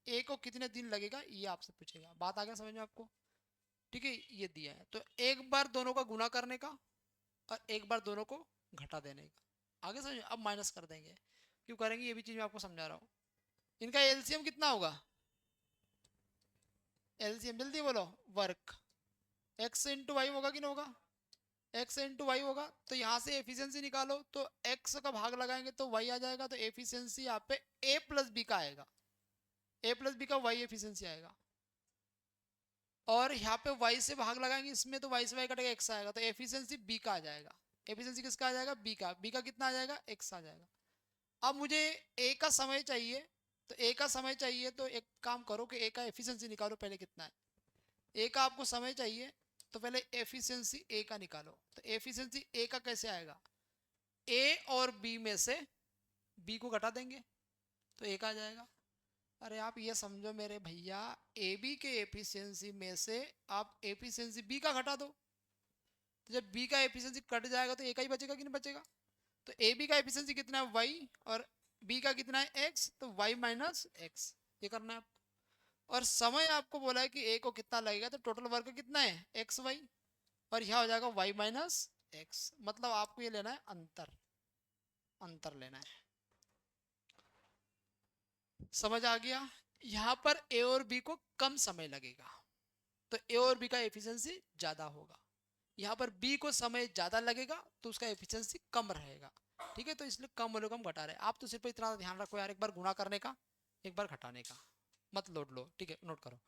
ए को कितने दिन लगेगा ये आपसे पूछेगा। बात आ गया समझ में आपको? ठीक है, ये दिया है तो एक बार दोनों का गुना करने का और एक बार दोनों को घटा देने का। आगे समझ, अब माइनस कर देंगे, क्यों करेंगे ये भी चीज मैं आपको समझा रहा हूँ। इनका एलसीएम कितना होगा? एलसीएम जल्दी बोलो। वर्क, एक्स इंटू वाई होगा कि नहीं होगा? एक्स इंटू वाई होगा, तो यहाँ से एफिशिएंसी निकालो, तो एक्स का भाग लगाएंगे तो वाई आ जाएगा, तो एफिशिएंसी यहाँ पे ए प्लस बी का आएगा, ए प्लस बी का वाई एफिशिएंसी आएगा। और यहाँ पे वाई से भाग लगाएंगे इसमें, तो वाई से वाई कटेगा, एक्स आएगा, तो एफिशिएंसी बी का आ जाएगा। एफिशिएंसी किसका आ जाएगा? बी का। बी का कितना आ जाएगा? एक्स आ जाएगा। अब मुझे ए का समय चाहिए, तो ए का समय चाहिए तो एक काम करो कि ए का एफिशिएंसी निकालो पहले कितना है। ए का आपको समय चाहिए तो पहले एफिशिएंसी ए का निकालो, तो एफिशिएंसी ए का कैसे आएगा? ए और बी में से बी को घटा देंगे तो ए का आ जाएगा। अरे आप ये समझो मेरे भैया, ए बी के एफिशिएंसी में से आप एफिशिएंसी बी का घटा दो, तो जब बी का एफिशिएंसी कट जाएगा तो ए का ही बचेगा कि नहीं बचेगा? तो ए बी का एफिशिएंसी कितना है? वाई, और बी का कितना है? एक्स, तो वाई माइनस एक्स, ये करना है आपको। और समय आपको बोला है कि ए को कितना लगेगा, तो टोटल वर्क कितना है? एक्स वाई, और यह हो जाएगा वाई माइनस एक्स। मतलब आपको ये लेना है अंतर, अंतर लेना है। समझ आ गया? यहाँ पर ए और बी को कम समय लगेगा, तो ए और बी का एफिशिएंसी ज्यादा होगा। यहाँ पर बी को समय ज्यादा लगेगा तो उसका एफिशिएंसी कम रहेगा। ठीक है, तो इसलिए कम वालों को हम घटा रहे हैं। आप तो सिर्फ इतना ध्यान रखो यार, एक बार गुणा करने का, एक बार घटाने का, मत लोड लो। ठीक है, नोट करो।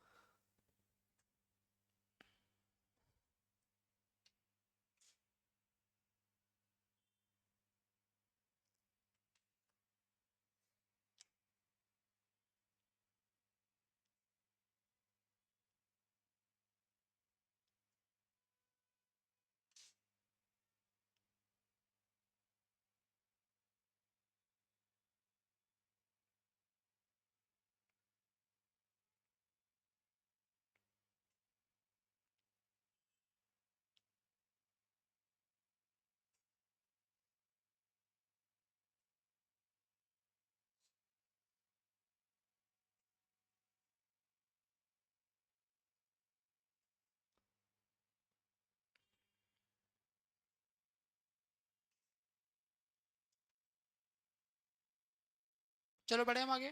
चलो बढ़े हम आगे।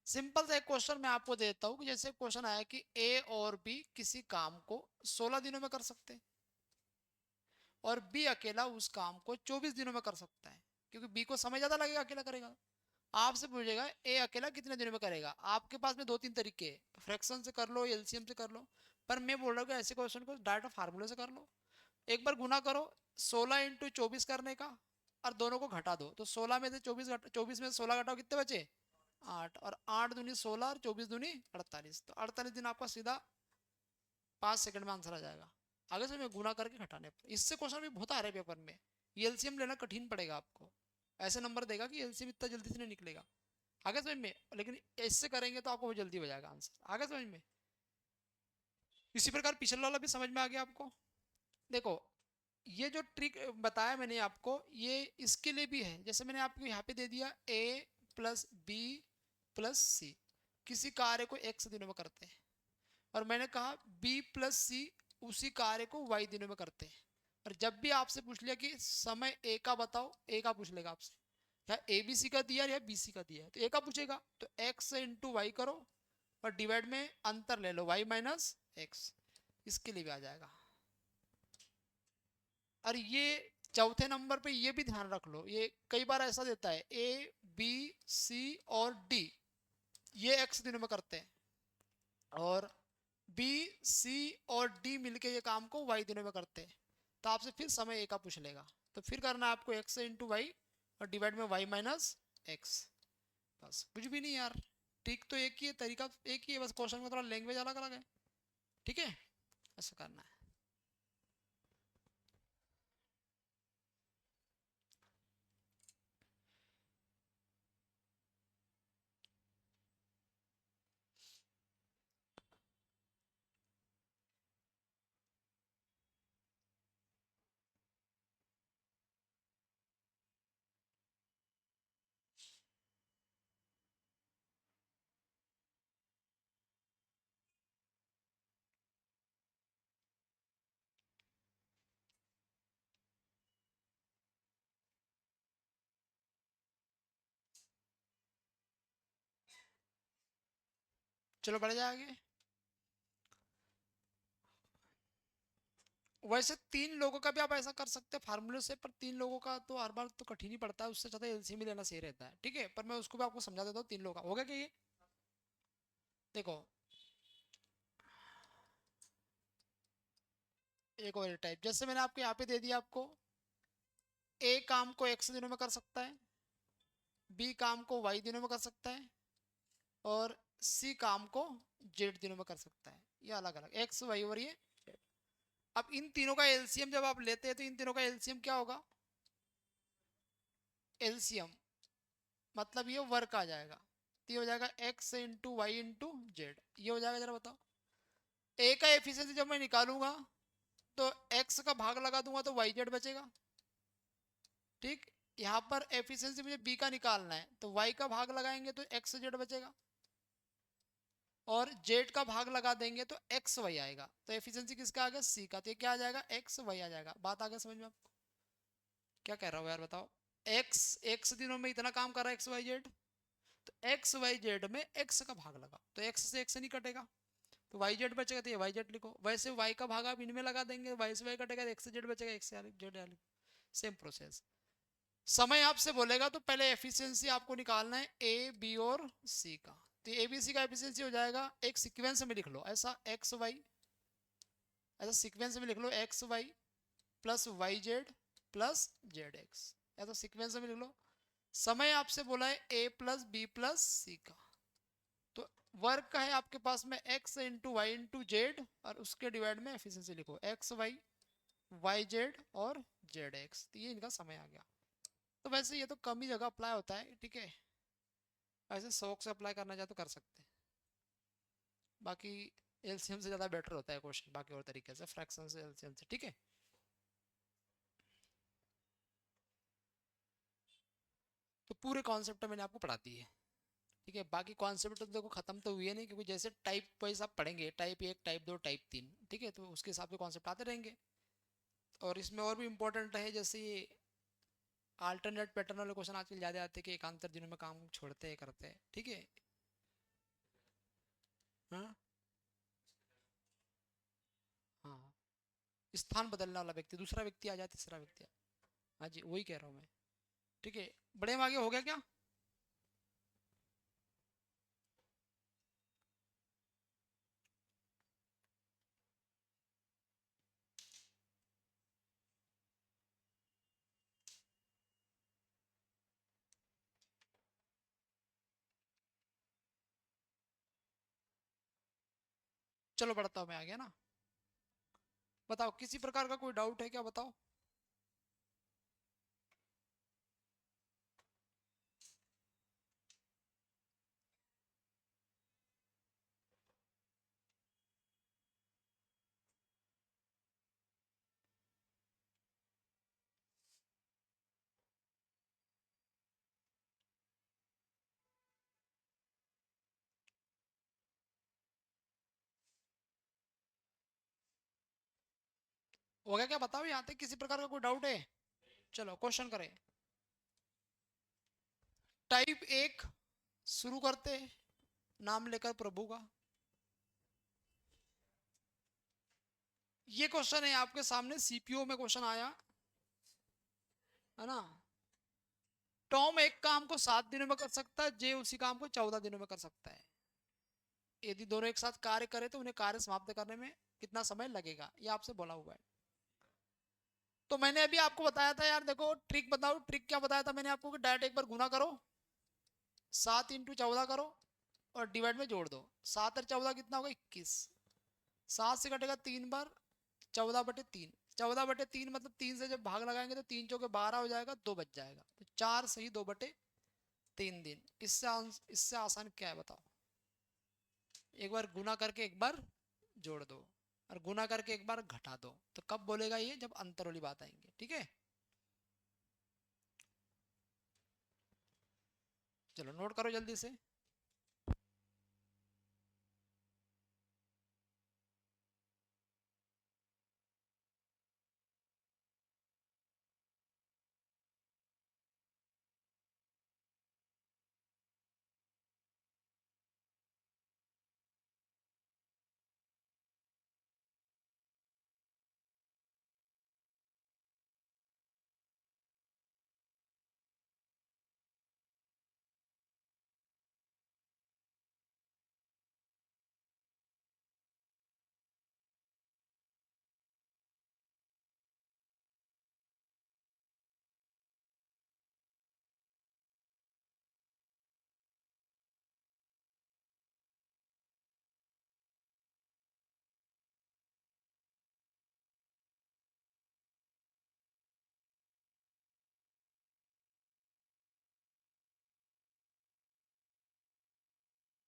सिंपल सा एक क्वेश्चन मैं आपको देता हूँ कि जैसे क्वेश्चन आया कि ए और बी किसी काम को 16 दिनों में कर सकते हैं और बी अकेला उस काम को 24 दिनों में कर सकता है, क्योंकि बी को समय ज्यादा लगेगा, अकेला करेगा। आपसे पूछेगा ए अकेला कितने दिनों में करेगा। आपके पास में दो तीन तरीके, फ्रैक्शन से कर लो, एलसीएम से कर लो, पर मैं बोल रहा हूँ कि ऐसे क्वेश्चन को डायरेक्ट फार्मूले से कर लो। एक बार गुना करो 16 × 24 करने का, और दोनों को घटा दो, तो 16 में से 24 में से 16 घटाओ, कितने बचे? 8, और 8 दूनी 16 और 24 दूनी 48, तो 48 दिन आपका सीधा 5 सेकंड में आंसर आ जाएगा। आगे से मैं गुना करके घटाने पर, इससे क्वेश्चन भी बहुत आ रहे हैं पेपर में। एलसीएम लेना कठिन पड़ेगा आपको, ऐसे नंबर देगा कि एलसीएम इतना जल्दी से नहीं निकलेगा। आगे समझ में? लेकिन इससे करेंगे तो आपको वो जल्दी हो जाएगा आंसर। आगे समझ में? इसी प्रकार पिछला वाला भी समझ में आ गया आपको? देखो, ये जो ट्रिक बताया मैंने आपको, ये इसके लिए भी है। जैसे मैंने आपको यहाँ पे दे दिया a प्लस बी प्लस सी, किसी कार्य को x दिनों में करते हैं, और मैंने कहा b प्लस सी उसी कार्य को y दिनों में करते हैं। और जब भी आपसे पूछ लिया कि समय a का बताओ, a का पूछ लेगा आपसे, या ए बी सी का दिया या बी सी का दिया है, तो ए का पूछेगा, तो x इंटू वाई करो और डिवाइड में अंतर ले लो, y माइनस एक्स, इसके लिए भी आ जाएगा। और ये चौथे नंबर पे ये भी ध्यान रख लो, ये कई बार ऐसा देता है ए बी सी और डी, ये एक्स दिनों में करते हैं, और बी, सी और डी मिलके ये काम को वाई दिनों में करते हैं, तो आपसे फिर समय ए का पूछ लेगा, तो फिर करना है आपको एक्स इंटू वाई और डिवाइड में वाई माइनस एक्स। बस कुछ भी नहीं यार, ठीक तो एक ही है, तरीका एक ही है, बस क्वेश्चन में थोड़ा लैंग्वेज अलग अलग है। ठीक है, ऐसा करना है। चलो बढ़ जाएंगे। वैसे तीन लोगों का भी आप ऐसा कर सकते हैं फार्मूले से, पर तीन लोगों का तो हर बार तो कठिन ही पड़ता है, उससे ज्यादा एलसीएम ही लेना सही रहता है। ठीक है, पर मैं उसको भी आपको समझा देता हूँ। तीन लोगों का हो गया क्या ये? देखो, एक और टाइप, जैसे मैंने आपको यहाँ पे दे दिया, आपको ए काम को एक्स दिनों में कर सकता है, बी काम को वाई दिनों में कर सकता है, और सी काम को जेड दिनों में कर सकता है। ये अलग अलग एक्स वाई और ये। अब इन तीनों का एलसीएम जब आप लेते हैं तो इन तीनों का एलसीएम क्या होगा? एलसीएम मतलब ये वर्क आ जाएगा, तो ये हो जाएगा x into y into z. ये हो जाएगा, जरा बताओ। ए का एफिशिएंसी जब मैं निकालूंगा तो एक्स का भाग लगा दूंगा तो वाई जेड बचेगा। ठीक, यहाँ पर एफिशिएंसी मुझे बी का निकालना है, तो वाई का भाग लगाएंगे तो एक्स जेड बचेगा, और जेड का भाग लगा देंगे तो एक्स वाई आएगा। तो एफिशिएंसी किसका आ गया? सी का, तो ये क्या आ जाएगा? एक्स वाई आ जाएगा। बात आ गया समझ में आपको? क्या कह रहा हूँ यार, बताओ। एक्स एक्स दिनों में इतना काम कर रहा है, एक्स वाई जेड, तो एक्स वाई जेड में एक्स का भाग लगा, तो एक्स से एक्स नहीं कटेगा, तो वाई जेड बचेगा, तो ये वाई जेड लिखो। वैसे वाई का भाग आप इनमें लगा देंगे, वाई से वाई कटेगा, एक्स से जेड बचेगा, एक्स से जेड। Same process. समय आपसे बोलेगा तो पहले एफिशिएंसी आपको निकालना है ए बी और सी का, तो ए बी सी का एफिशिएंसी हो जाएगा, एक सीक्वेंस में लिख लो ऐसा, एक्स वाई, ऐसा सीक्वेंस में लिख लो, x y plus y z plus z x, ऐसा सीक्वेंस में लिख लो। समय आपसे बोला है A plus B plus C का, तो वर्क का है आपके पास में x into y into z, और उसके डिवाइड में एफिशिएंसी लिखो, एक्स वाई वाई जेड और जेड एक्स, तो ये इनका समय आ गया। तो वैसे ये तो कम ही जगह अप्लाई होता है, ठीक है, ऐसे शौक से अप्लाई करना चाहे तो कर सकते हैं। बाकी एलसीएम से ज़्यादा बेटर होता है क्वेश्चन, बाकी और तरीके से फ्रैक्शन से एलसीएम से। ठीक है, तो पूरे कॉन्सेप्ट मैंने आपको पढ़ा दी है। ठीक है, बाकी कॉन्सेप्ट तो देखो खत्म तो हुए नहीं, क्योंकि जैसे टाइप वाइज आप पढ़ेंगे, टाइप एक टाइप दो टाइप तीन, ठीक है, तो उसके हिसाब से कॉन्सेप्ट आते रहेंगे। और इसमें और भी इंपॉर्टेंट है, जैसे ये आल्टरनेट पैटर्न वाले क्वेश्चन आजकल ज़्यादा आते हैं कि एकांतर दिनों में काम छोड़ते हैं करते हैं। ठीक है, हाँ हाँ, स्थान बदलने वाला व्यक्ति, दूसरा व्यक्ति आ जाए, तीसरा व्यक्ति आ। हाँ जी, वही कह रहा हूँ मैं। ठीक है, बड़े में आगे हो गया क्या? चलो बढ़ता हूँ मैं, आ गया ना। बताओ, किसी प्रकार का कोई डाउट है क्या, बताओ। हो गया क्या, बताओ यहाँ तक किसी प्रकार का कोई डाउट है? चलो क्वेश्चन करें। टाइप एक शुरू करते हैं, नाम लेकर प्रभु का। ये क्वेश्चन है आपके सामने, सीपीओ में क्वेश्चन आया है ना। टॉम एक काम को 7 दिनों में कर सकता है, जे उसी काम को 14 दिनों में कर सकता है। यदि दोनों एक साथ कार्य करें तो उन्हें कार्य समाप्त करने में कितना समय लगेगा, ये आपसे बोला हुआ है। तो मैंने अभी आपको बताया था यार, देखो ट्रिक बताओ, ट्रिक क्या बताया था मैंने आपको कि डायरेक्ट एक बार गुना करो, 7 × 14 करो और डिवाइड में जोड़ दो। 7 और 14 कितना होगा, 21। 7 से कटेगा 3 बार, 14/3। 14/3 मतलब 3 से जब भाग लगाएंगे तो 3 × 4 = 12 हो जाएगा, 2 बच जाएगा। तो 4 सही 2/3 दिन। इससे आसान क्या है बताओ। एक बार गुना करके एक बार जोड़ दो और गुना करके एक बार घटा दो। तो कब बोलेगा ये, जब अंतर वाली बात आएंगे, ठीक है। चलो नोट करो जल्दी से।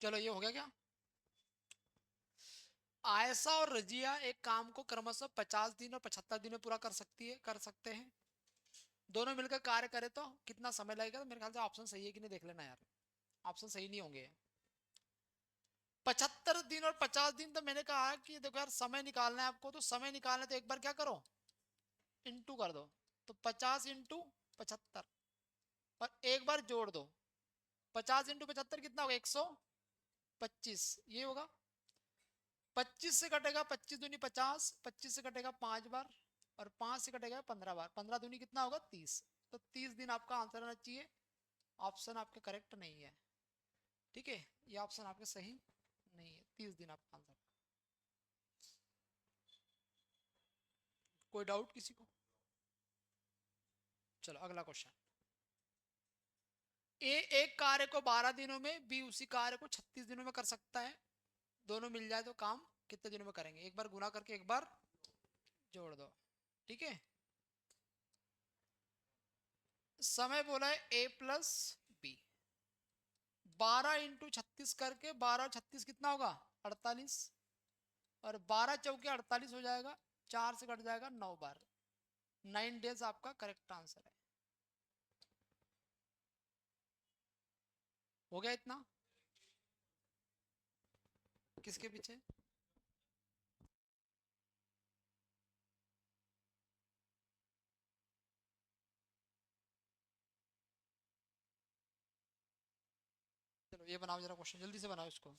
चलो ये हो गया क्या। आयशा और रजिया एक काम को क्रमशः 50 दिन और 75 दिन में पूरा कर सकते हैं। दोनों मिलकर कार्य करे तो कितना समय लगेगा। तो मेरे ख्याल से ऑप्शन सही है कि नहीं देख लेना यार, ऑप्शन सही नहीं होंगे। 75 दिन और 50 दिन, तो मैंने कहा कि देखो यार समय निकालना है आपको, तो समय निकालना है तो एक बार क्या करो, इंटू कर दो। तो 50 × 75 और एक बार जोड़ दो। 50 × 75 कितना होगा, 125 ये होगा। 25 से कटेगा 25 दूनी 50, 25 से कटेगा 5 बार और 5 से कटेगा 15 बार। 15 दूनी कितना होगा, 30। तो 30 दिन आपका आंसर आना चाहिए। ऑप्शन आपके करेक्ट नहीं है, ठीक है, ये ऑप्शन आपके सही नहीं है। 30 दिन आपका आंसर। कोई डाउट किसी को। चलो अगला क्वेश्चन। ए एक कार्य को 12 दिनों में, बी उसी कार्य को 36 दिनों में कर सकता है। दोनों मिल जाए तो काम कितने दिनों में करेंगे। एक बार गुना करके एक बार जोड़ दो, ठीक है। समय बोला है A+B। 12 × 36 करके, 12 और 36 कितना होगा, 48। और 12 × 4 = 48 हो जाएगा। 4 से कट जाएगा 9 बार। 9 डेज आपका करेक्ट आंसर है। हो गया इतना, किसके पीछे। चलो ये बनाओ जरा क्वेश्चन, जल्दी से बनाओ इसको।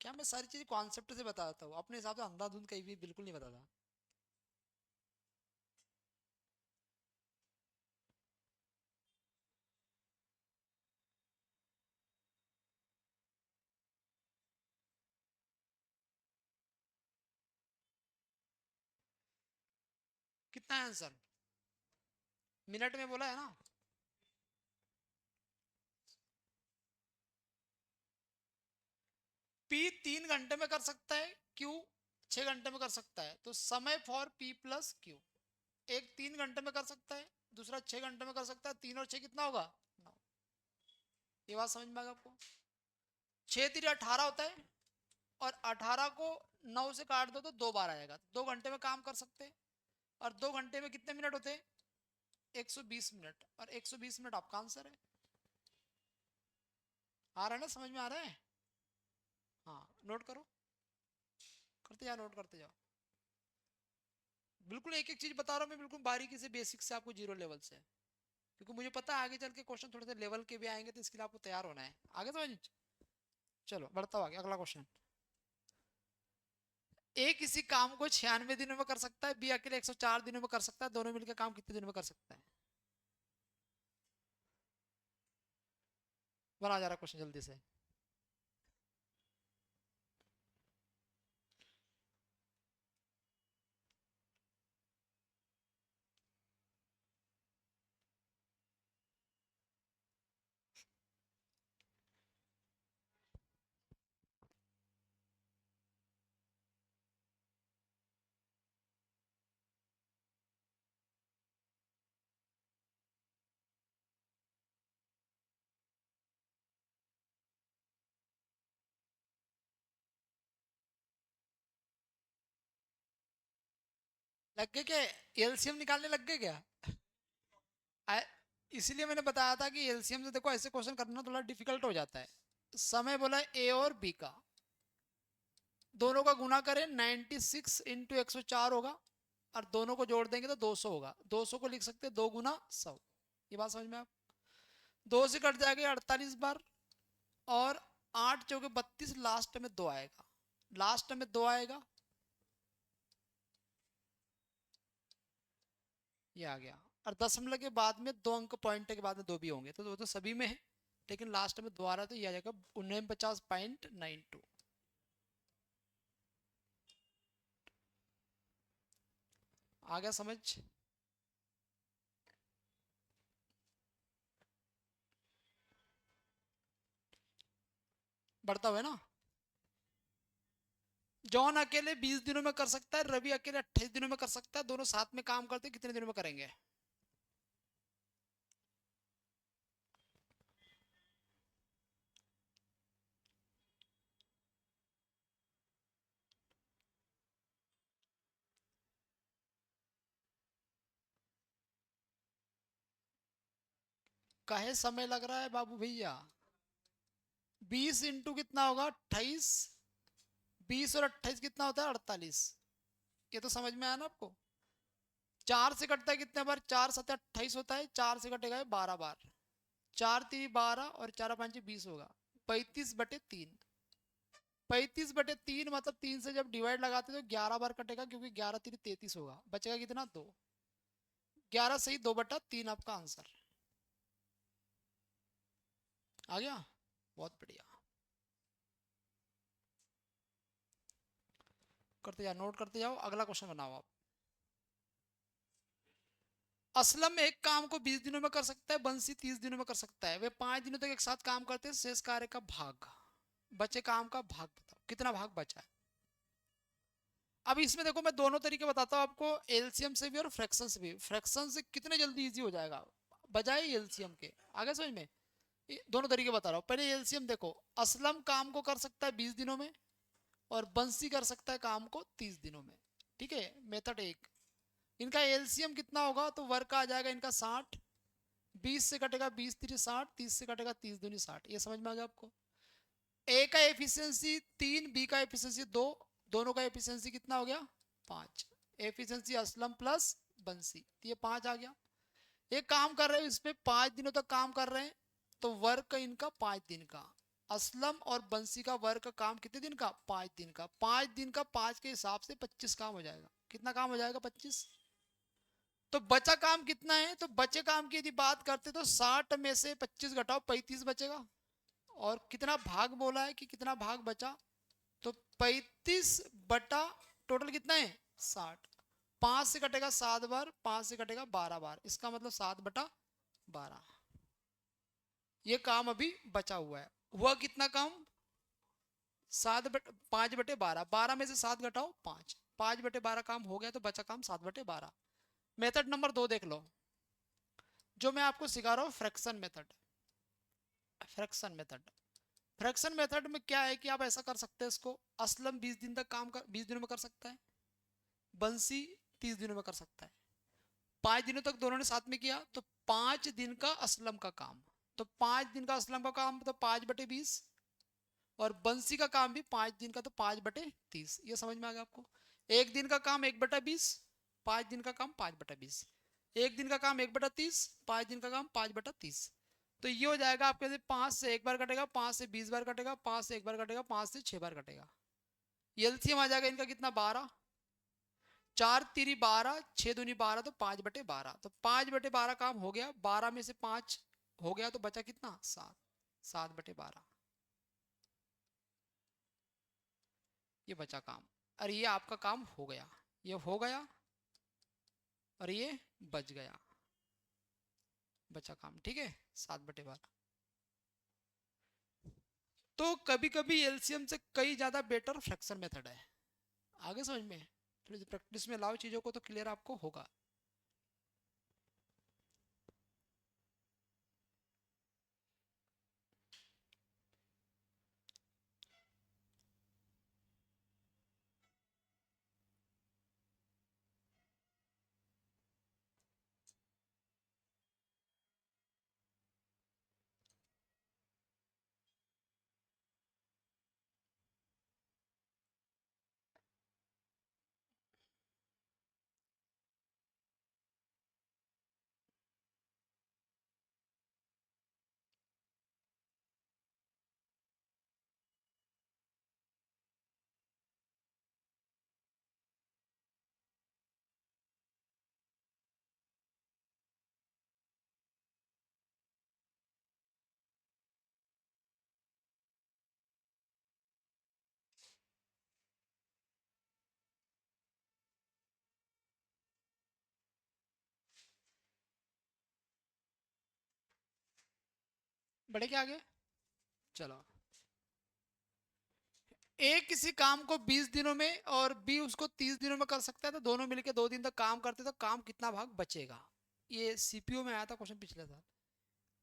क्या मैं सारी चीज कॉन्सेप्ट से बताता हूँ, अपने हिसाब से अंधाधुंध कहीं भी बिल्कुल नहीं बताता। कितना है आंसर, मिनट में बोला है ना। P 3 घंटे में कर सकता है, Q 6 घंटे में कर सकता है। तो समय फॉर P+Q, एक 3 घंटे में कर सकता है, दूसरा 6 घंटे में कर सकता है। 3 और 6 कितना होगा, 9। ये बात समझ में आ गई आपको। 6×3 = 18 होता है और 18 को 9 से काट दो तो 2 बार आएगा। 2 घंटे में काम कर सकते हैं। और 2 घंटे में कितने मिनट होते हैं, 120 मिनट। और 120 मिनट आपका आंसर है। आ रहा है ना, समझ में आ रहा है। हाँ नोट करो, करते जाओ, नोट करते जाओ। बिल्कुल एक एक चीज बता रहा हूँ मैं, बिल्कुल बारीकी से, बेसिक से आपको, जीरो लेवल से। क्योंकि मुझे पता है आगे चल के क्वेश्चन थोड़े से लेवल के भी आएंगे, तो इसके लिए आपको तैयार होना है आगे समझ। चलो बढ़ता हूँ आगे, अगला क्वेश्चन। ए किसी काम को 96 दिनों में कर सकता है, बी अकेले 104 दिनों में कर सकता है। दोनों मिलकर काम कितने दिनों में कर सकता है। बना जा रहा क्वेश्चन जल्दी से। लग गए क्या? एलसीएम निकालने लग गए क्या? आ- इसीलिए मैंने बताया था कि एलसीएम से देखो ऐसे क्वेश्चन करना थोड़ा डिफिकल्ट हो जाता है। समय बोला ए और बी का, दोनों का गुना करें 96 सिक्स इंटू 104 होगा, और दोनों को जोड़ देंगे तो 200 होगा। 200 को लिख सकते हैं 2 गुना 100। ये बात समझ में आप? 2 से कट जाएगा 48 बार, और 8 चौके 32, लास्ट में 2 आएगा। लास्ट में 2 आएगा, ये आ गया। और दशमलव के बाद में 2 अंक, पॉइंट के बाद में 2 भी होंगे, तो वो तो सभी में है, लेकिन लास्ट में 2 आ रहा है, तो ये आ जाएगा 49.92। आ गया समझ? बढ़ता हुआ है ना? जॉन अकेले 20 दिनों में कर सकता है, रवि अकेले 28 दिनों में कर सकता है, दोनों साथ में काम करते कितने दिनों में करेंगे? कहे समय लग रहा है बाबू भैया? 20 इंटू कितना होगा? 28। 20 और 28 कितना होता है? 48। ये तो समझ में आया ना आपको? 4 से कटता है कितने बार? 4 7 28 होता है, 4 से कटेगा 12 बार। 4 3 12 और 4 5 20 होगा। 35/3। 35/3 मतलब 3 से जब डिवाइड लगाते तो 11 बार कटेगा, क्योंकि 11 3 33 होगा। बचेगा कितना? 2। 11 सही 2/3 आपका आंसर आ गया। बहुत बढ़िया। करते जाओ, नोट करते जाओ, अगला क्वेश्चन बनाओ आप। असलम एक काम को 20 दिनों में कर सकता है, बंसी 30 दिनों में कर सकता है। वे 5 दिनों तक एक साथ काम करते हैं। शेष कार्य का भाग, बचे काम का भाग बताओ, कितना भाग बचा है? अब इसमें देखो, मैं दोनों तरीके बताता हूँ आपको, एलसीएम से भी और फ्रैक्शन से भी। फ्रैक्शन से कितने जल्दी इजी हो जाएगा बजाय एलसीएम के। आगे समझ में? दोनों तरीके बता रहा हूँ। पहले एलसीएम देखो, असलम काम को कर सकता है 20 दिनों में, और बंसी कर सकता है काम को 30 दिनों में। ठीक है, मेथड एक। इनका एलसीएम कितना होगा? तो वर्क आ जाएगा इनका 60। 20 से कटेगा 20 3 60, 30 से कटेगा 30 दूनी 60। ये समझ में आ गया आपको? ए का एफिशिएंसी 3, बी का एफिशिएंसी 2, दोनों का एफिशिएंसी कितना हो गया? 5। एफिशिएंसी असलम प्लस बंसी, तो ये 5 आ गया। ये काम कर रहे हैं, इस पे 5 दिनों तक काम कर रहे हैं, तो वर्क इनका 5 दिन का। असलम और बंसी का वर्क काम कितने दिन का? 5 दिन का। 5 दिन का 5 के हिसाब से 25 काम हो जाएगा। कितना काम हो जाएगा? 25। तो बचा काम कितना है? तो बचे काम की यदि बात करते तो 60 में से 25 घटाओ, 35 बचेगा। और कितना भाग बोला है कि कितना भाग बचा? तो 35 बटा टोटल कितना है? 60। 5 से कटेगा 7 बार, 5 से कटेगा 12 बार, इसका मतलब 7/12। ये काम अभी बचा हुआ है। हुआ कितना काम? 5/12। 12 में से 7 घटाओ, 5। 5/12 काम हो गया, तो बचा काम 7/12। मेथड नंबर 2 देख लो, जो मैं आपको सिखा रहा हूँ, fraction method. Fraction method, fraction method में क्या है कि आप ऐसा कर सकते हैं इसको, असलम 20 दिन तक काम कर, 20 दिनों में कर सकता है, बंसी 30 दिनों में कर सकता है। 5 दिनों तक दोनों ने साथ में किया, तो 5 दिन का असलम का काम। तो 5 दिन का असलम का काम तो 5/20, और बंसी का काम भी 5 दिन का, तो 5/30। ये समझ में आ गया आपको? एक दिन का काम 1/20, 5 दिन का काम 5/20। एक दिन का काम 1/30, 5 दिन का काम 5/30। तो ये हो जाएगा आपके से 5 से 1 बार कटेगा, 5 से 20 बार कटेगा, 5 से 1 बार कटेगा, 5 से 6 बार कटेगा। एलसीएम आ जाएगा इनका कितना? 12। 4 तिरी 12, 6 दूनी 12, तो 5/12। तो 5/12 काम हो गया। 12 में से 5 हो गया, तो बचा कितना? 7। 7/12, ये बचा काम। और ये आपका काम हो गया, ये हो गया और ये बच गया, बचा काम। ठीक है, 7/12। तो कभी कभी एलसीएम से कई ज्यादा बेटर फ्रैक्शन मेथड है। आगे समझ में, थोड़ी प्रैक्टिस में लाओ चीजों को तो क्लियर आपको होगा। बढ़े क्या आगे, चलो। ए किसी काम को 20 दिनों में और बी उसको 30 दिनों में कर सकता है, तो दोनों मिलकर 2 दिन तक काम करते तो काम कितना भाग बचेगा। ये सीपीयू में आया था क्वेश्चन पिछले साल।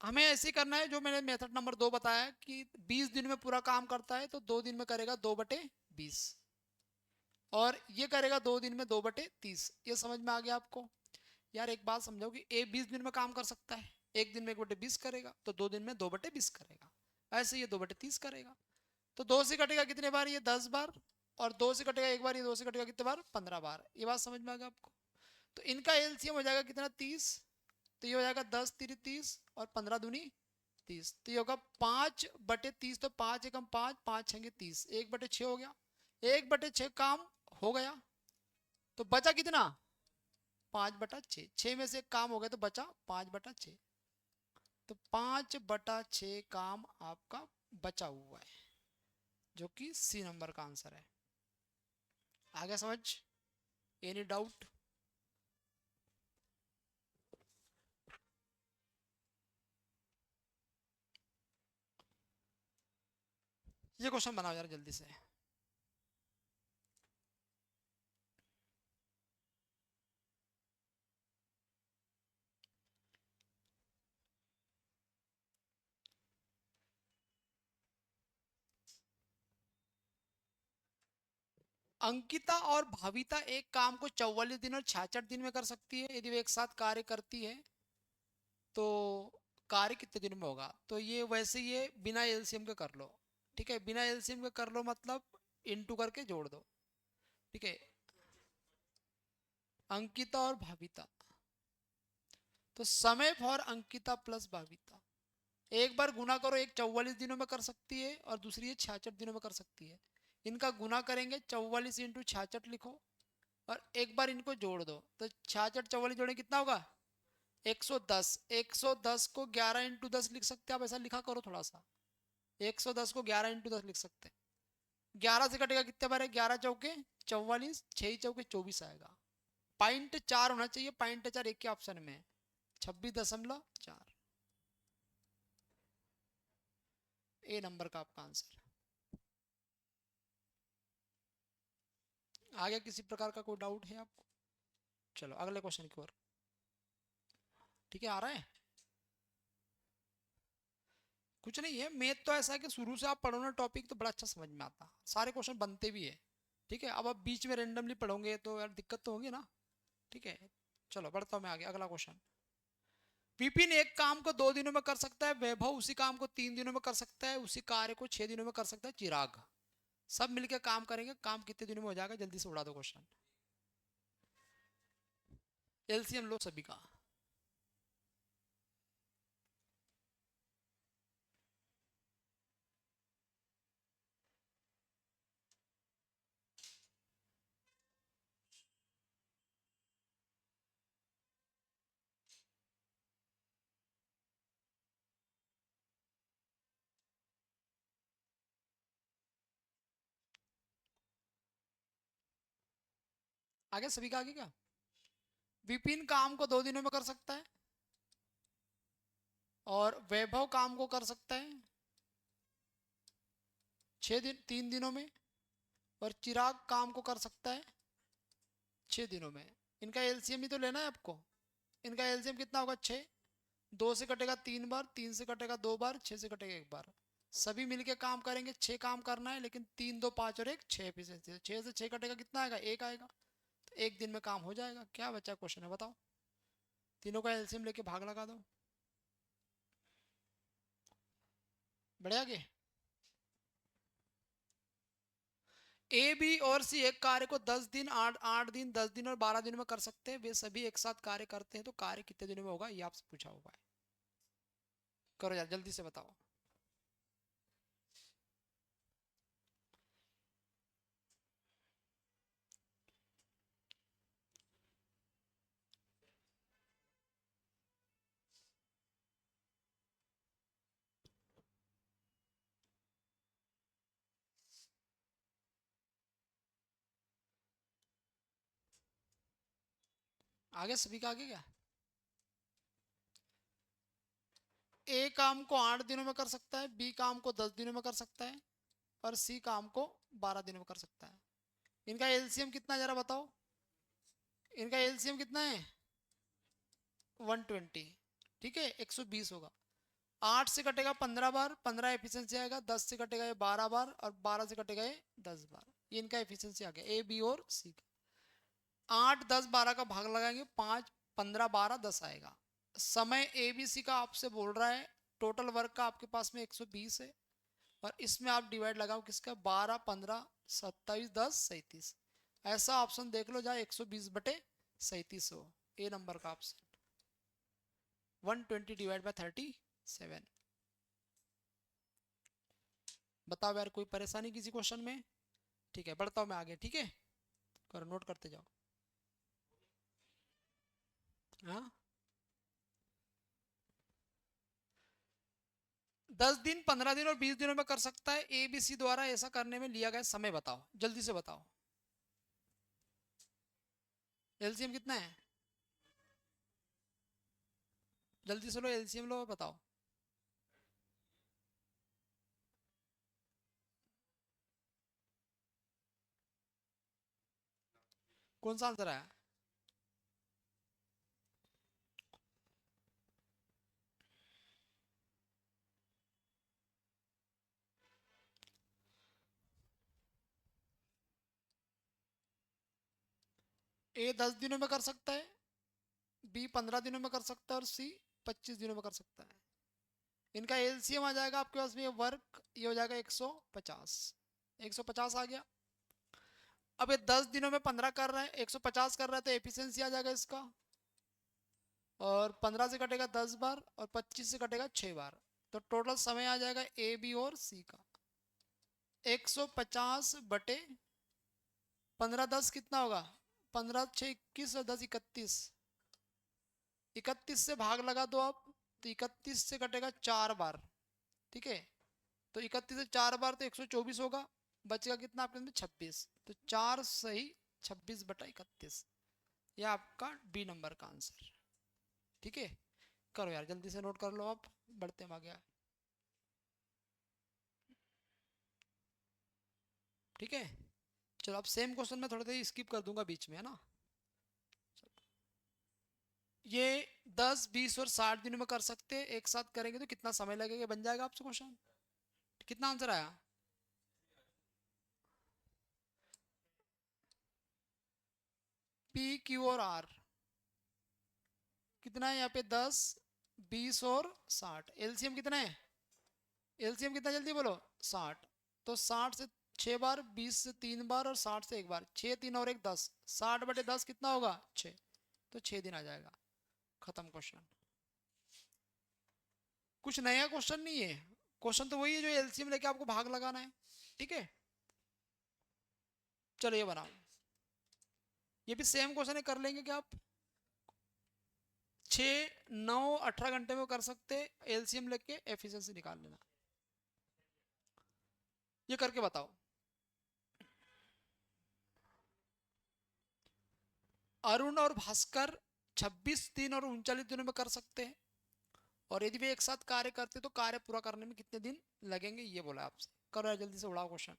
हमें ऐसे करना है जो मैंने मेथड नंबर 2 बताया कि 20 दिन में पूरा काम करता है तो 2 दिन में करेगा 2/20, और ये करेगा 2 दिन में 2/30। ये समझ में आ गया आपको। यार एक बात समझो कि ए 20 दिन में काम कर सकता है, एक दिन में 1/20 करेगा, तो 2 दिन में 2/20 करेगा। ऐसे ये 2/30 करेगा। तो 2 से कटेगा कितने बार, ये 10 बार, और 2 से कटेगा एक बार, ये 2 से कटेगा कितने बार, 15 बार। ये बात समझ में आ गया आपको। तो इनका एलसीएम हो जाएगा कितना, 30। तो ये हो जाएगा 10×3 = 30 और 15×2 = 30। तो ये होगा 5/30। तो 5 × 5, 5×6 = 30, 1/6 हो गया। 1/6 काम हो गया, तो बचा कितना, 5/6। 6 में से एक काम हो गया तो बचा 5/6। तो 5/6 काम आपका बचा हुआ है, जो कि सी नंबर का आंसर है। आगे समझ, एनी डाउट। ये क्वेश्चन बनाओ यार जल्दी से। अंकिता और भाविता एक काम को 44 दिन और 66 दिन में कर सकती है। यदि वे एक साथ कार्य करती है तो कार्य कितने दिन में होगा। तो ये वैसे ये बिना एलसीएम के कर लो। ठीक है, बिना एलसीएम के कर लो, मतलब इनटू करके जोड़ दो। ठीक है, अंकिता और भाविता, तो समय फॉर अंकिता प्लस भाविता, एक बार गुना करो, एक 44 दिनों में कर सकती है और दूसरी है 66 दिनों में कर सकती है। इनका गुना करेंगे, 44 × 66 लिखो, और एक बार इनको जोड़ दो, तो 66 44 जोड़े कितना होगा, 110। 110 को 11 × 10 लिख सकते हैं आप, ऐसा लिखा करो थोड़ा सा। 110 को 11 × 10 लिख सकते हैं। 11 से कटेगा कितने बार है, 11 × 4 = 44, 6 × 4 = 24 आएगा। .4 होना चाहिए, .4 एक के ऑप्शन में है, 26.4। ए नंबर का आपका आंसर। आगे किसी प्रकार का कोई डाउट है आपको। चलो अगले क्वेश्चन की ओर। ठीक है, आ रहा है। कुछ नहीं है, मैथ तो ऐसा है कि शुरू से आप पढ़ो ना टॉपिक तो बड़ा अच्छा समझ में आता, सारे क्वेश्चन बनते भी है। ठीक है, अब आप बीच में रेंडमली पढ़ोगे तो यार दिक्कत तो होगी ना। ठीक है, चलो बढ़ता हूँ मैं आगे। अगला क्वेश्चन, विपिन एक काम को 2 दिनों में कर सकता है, वैभव उसी काम को 3 दिनों में कर सकता है, उसी कार्य को 6 दिनों में कर सकता है चिराग। सब मिलकर काम करेंगे, काम कितने दिनों में हो जाएगा, जल्दी से उड़ा दो क्वेश्चन। एलसीएम लो सभी का। आगे सभी का आगे क्या? विपिन काम को 2 दिनों में कर सकता है, और वैभव काम को कर सकता है 6 दिन, 3 दिनों में, और चिराग काम को कर सकता है 6 दिनों में। इनका एलसीएम ही तो लेना है आपको। इनका एलसीएम कितना होगा? 6। 2 से कटेगा 3 बार, 3 से कटेगा 2 बार, 6 से कटेगा 1 बार। सभी मिलके काम करेंगे, 6 काम करना है, लेकिन 3 2 5 और 1 6 एफिशिएंसी। 6 से 6 कटेगा, कितना आएगा? 1 आएगा। तो 1 दिन में काम हो जाएगा। क्या बचा क्वेश्चन है बताओ? तीनों का एलसीएम लेके भाग लगा दो। बढ़िया आगे। ए बी और सी एक कार्य को 10 दिन, 8 8 दिन, 10 दिन और 12 दिन में कर सकते हैं। वे सभी एक साथ कार्य करते हैं, तो कार्य कितने दिनों में होगा, ये आपसे पूछा हुआ है। करो यार, जल्दी से बताओ। आगे सभी का आगे क्या? ए काम को 8 दिनों में कर सकता है, बी काम को 10 दिनों में कर सकता है, और सी काम को 12 दिनों में कर सकता है। इनका एलसीएम कितना जरा बताओ? इनका एलसीएम कितना है? 120। ठीक है, 120 होगा। 8 से कटेगा 15 बार, 15 एफिशिएंसी आएगा। 10 से कटेगा ये 12 बार, और 12 से कटेगा ये 10 बार। ये इनका एफिशिएंसी आ गया, ए बी और सी का। 8 10 12 का भाग लगाएंगे, 5 15 12 10 आएगा। समय ए बी सी का आपसे बोल रहा है, टोटल वर्क का आपके पास में 120 है, और इसमें आप डिवाइड लगाओ किसका? 12 15 27 10 37। ऐसा ऑप्शन देख लो जहाँ 120/37 हो। ए नंबर का ऑप्शन 120 डिवाइड बाय 37। बताओ यार, कोई परेशानी किसी क्वेश्चन में? ठीक है, बढ़ता हूँ मैं आगे। ठीक है, करो, नोट करते जाओ। हाँ, 10 दिन, 15 दिन और 20 दिनों में कर सकता है। ए बी सी द्वारा ऐसा करने में लिया गया समय बताओ, जल्दी से बताओ। एलसीएम कितना है? जल्दी से लो, एलसीएम लो, बताओ। कौन सा आंसर आया? ए 10 दिनों में कर सकता है, बी 15 दिनों में कर सकता है, और सी 25 दिनों में कर सकता है। इनका एलसीएम आ जाएगा आपके पास में, ये वर्क ये हो जाएगा 150। 150 आ गया। अब ये 10 दिनों में 15 कर रहा है, 150 कर रहा है, तो एफिशिएंसी आ जाएगा इसका। और 15 से कटेगा 10 बार, और 25 से कटेगा 6 बार। तो टोटल समय आ जाएगा ए बी और सी का 150/15। 10 कितना होगा? 15 6 21 और 10 31। 31 से भाग लगा दो आप, तो 31 से कटेगा 4 बार। ठीक है, तो 31 से 4 बार तो 124 होगा। बचेगा कितना आपके अंदर? 26। तो 4 सही 26/31। यह आपका बी नंबर का आंसर। ठीक है, करो यार, जल्दी से नोट कर लो आप, बढ़ते हम आगे। ठीक है, चलो अब सेम क्वेश्चन में थोड़ा सा स्किप कर दूंगा बीच में, है ना। ये 10 20 और 60 दिनों में कर सकते हैं। एक साथ करेंगे तो कितना समय लगेगा, बन जाएगा आपसे क्वेश्चन। कितना आंसर आया? पी क्यू और आर कितना है यहाँ पे? 10 20 और 60। एलसीएम कितना है? एलसीएम कितना, जल्दी बोलो। 60। तो 60 से 6 बार, 20 से 3 बार, और 60 से 1 बार। 6 3 और 1 10। 60/10 कितना होगा? 6। तो 6 दिन आ जाएगा। खत्म क्वेश्चन। कुछ नया क्वेश्चन नहीं है। क्वेश्चन तो वही है जो एलसीएम लेके आपको भाग लगाना है। ठीक है, चलो ये बनाओ। ये भी सेम क्वेश्चन है, कर लेंगे क्या आप? 6 9 18 घंटे में कर सकते। एलसीएम लेके एफिशिएंसी निकाल लेना। ये करके बताओ। अरुण और भास्कर 26 दिन और 39 दिनों में कर सकते हैं, और यदि वे एक साथ कार्य करते तो कार्य पूरा करने में कितने दिन लगेंगे, ये बोला आपसे। करो यार जल्दी से, उड़ाओ क्वेश्चन।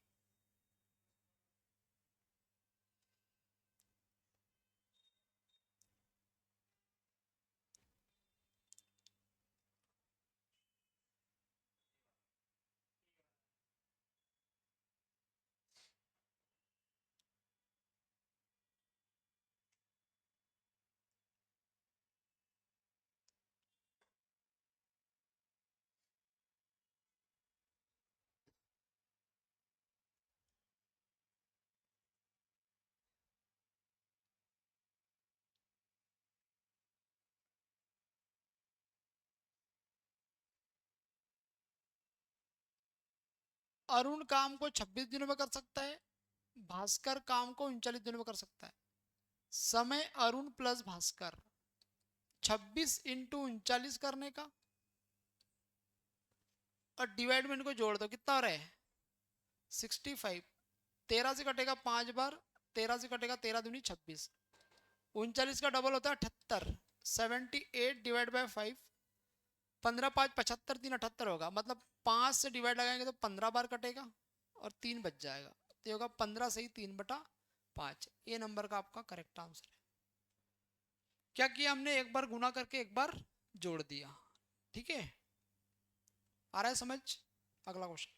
अरुण काम को 26 दिनों में कर सकता है, भास्कर काम को 39 दिनों में कर सकता है। समय अरुण प्लस भास्कर 26 × 39 करने का, और डिवाइड में इनको जोड़ दो, कितना हो रहा है 65। 13 से कटेगा 5 बार, 13 से कटेगा 13 दूनी 26, 39 का डबल होता है 78, 78 डिवाइड बाय 5, 15 5 75, 3 78 होगा, मतलब 5 से डिवाइड लगाएंगे तो 15 बार कटेगा और 3 बच जाएगा, तो ये होगा 15 सही 3/5। ये नंबर का आपका करेक्ट आंसर है। क्या किया हमने, एक बार गुना करके एक बार जोड़ दिया, ठीक है, आ रहा है समझ। अगला क्वेश्चन,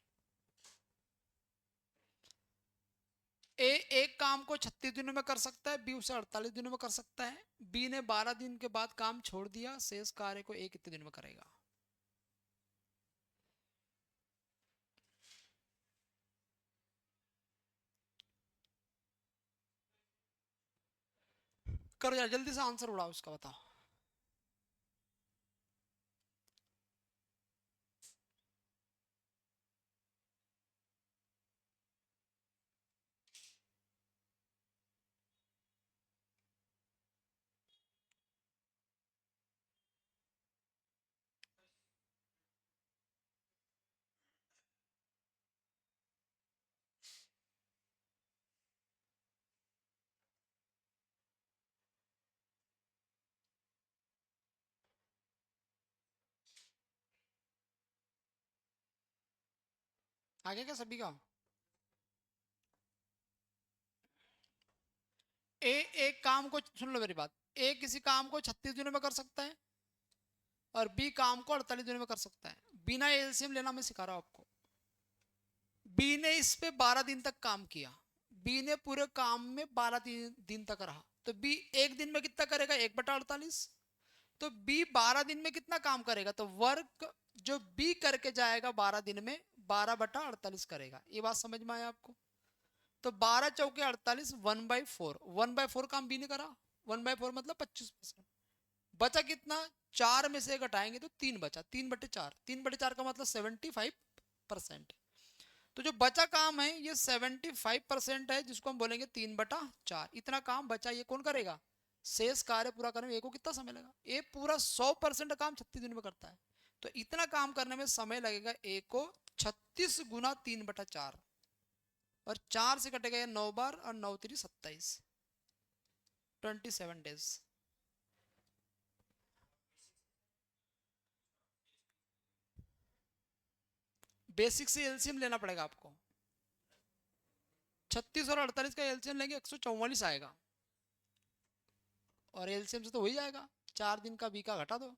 ए एक काम को 36 दिनों में कर सकता है, बी उसे 48 दिनों में कर सकता है, बी ने 12 दिन के बाद काम छोड़ दिया, शेष कार्य को ए कितने दिन में करेगा। करो यार जल्दी से, आंसर उड़ाओ इसका, बताओ। आगे क्या सभी का, ए एक काम को, सुन लो मेरी बात, ए किसी काम को 36 दिनों में कर सकता है और बी काम को 48 दिनों में कर सकता है। बिना एलसीएम लेना मैं सिखा रहा हूं आपको। बी ने इस पे 12 दिन तक काम किया, बी ने पूरे काम में 12 दिन तक रहा, तो बी एक दिन में कितना करेगा, 1/48। तो बी 12 दिन में कितना काम करेगा, तो वर्क जो बी करके जाएगा 12 दिन में 12/48 करेगा। ये बात समझ में आया आपको। तो 12 चौके 48, 1/4, 1/4 काम बी ने करा, 1/4 मतलब 25%। बचा कितना, 4 में से घटाएंगे तो 3 बचा, 3/4, 3/4 का मतलब 75%। तो जो बचा काम है ये 75% है, जिसको हम बोलेंगे 3/4। इतना काम बचा, ये कौन करेगा, शेष कार्य पूरा करने में ए को कितना समय लगेगा, ए पूरा 100% काम 36 दिन में करता है, तो इतना काम करने में समय लगेगा ए को 36 गुना 3/4, और 4 से कटेगा ये 9 बार, और 9 3 27, 27 डेज। बेसिक से एलसीएम लेना पड़ेगा आपको, 36 और 48 का एलसीएम लेंगे 144 आएगा, और एलसीएम से तो हो ही जाएगा, 4 दिन का बी का घटा दो।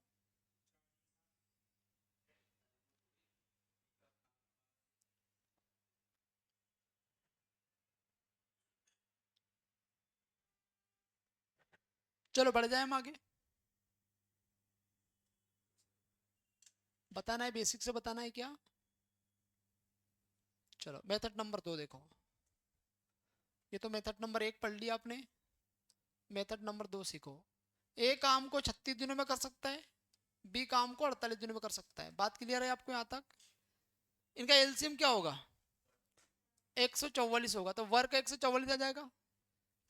चलो बढ़ जाए हम आगे, बताना है, बेसिक से बताना है क्या। चलो मेथड नंबर 2 देखो, ये तो मेथड नंबर 1 पढ़ लिया आपने, मेथड नंबर 2 सीखो। ए काम को 36 दिनों में कर सकता है, बी काम को 48 दिनों में कर सकता है। बात क्लियर है आपको यहाँ तक। इनका एलसीएम क्या होगा, 144 होगा, तो वर्क 144 आ जाएगा,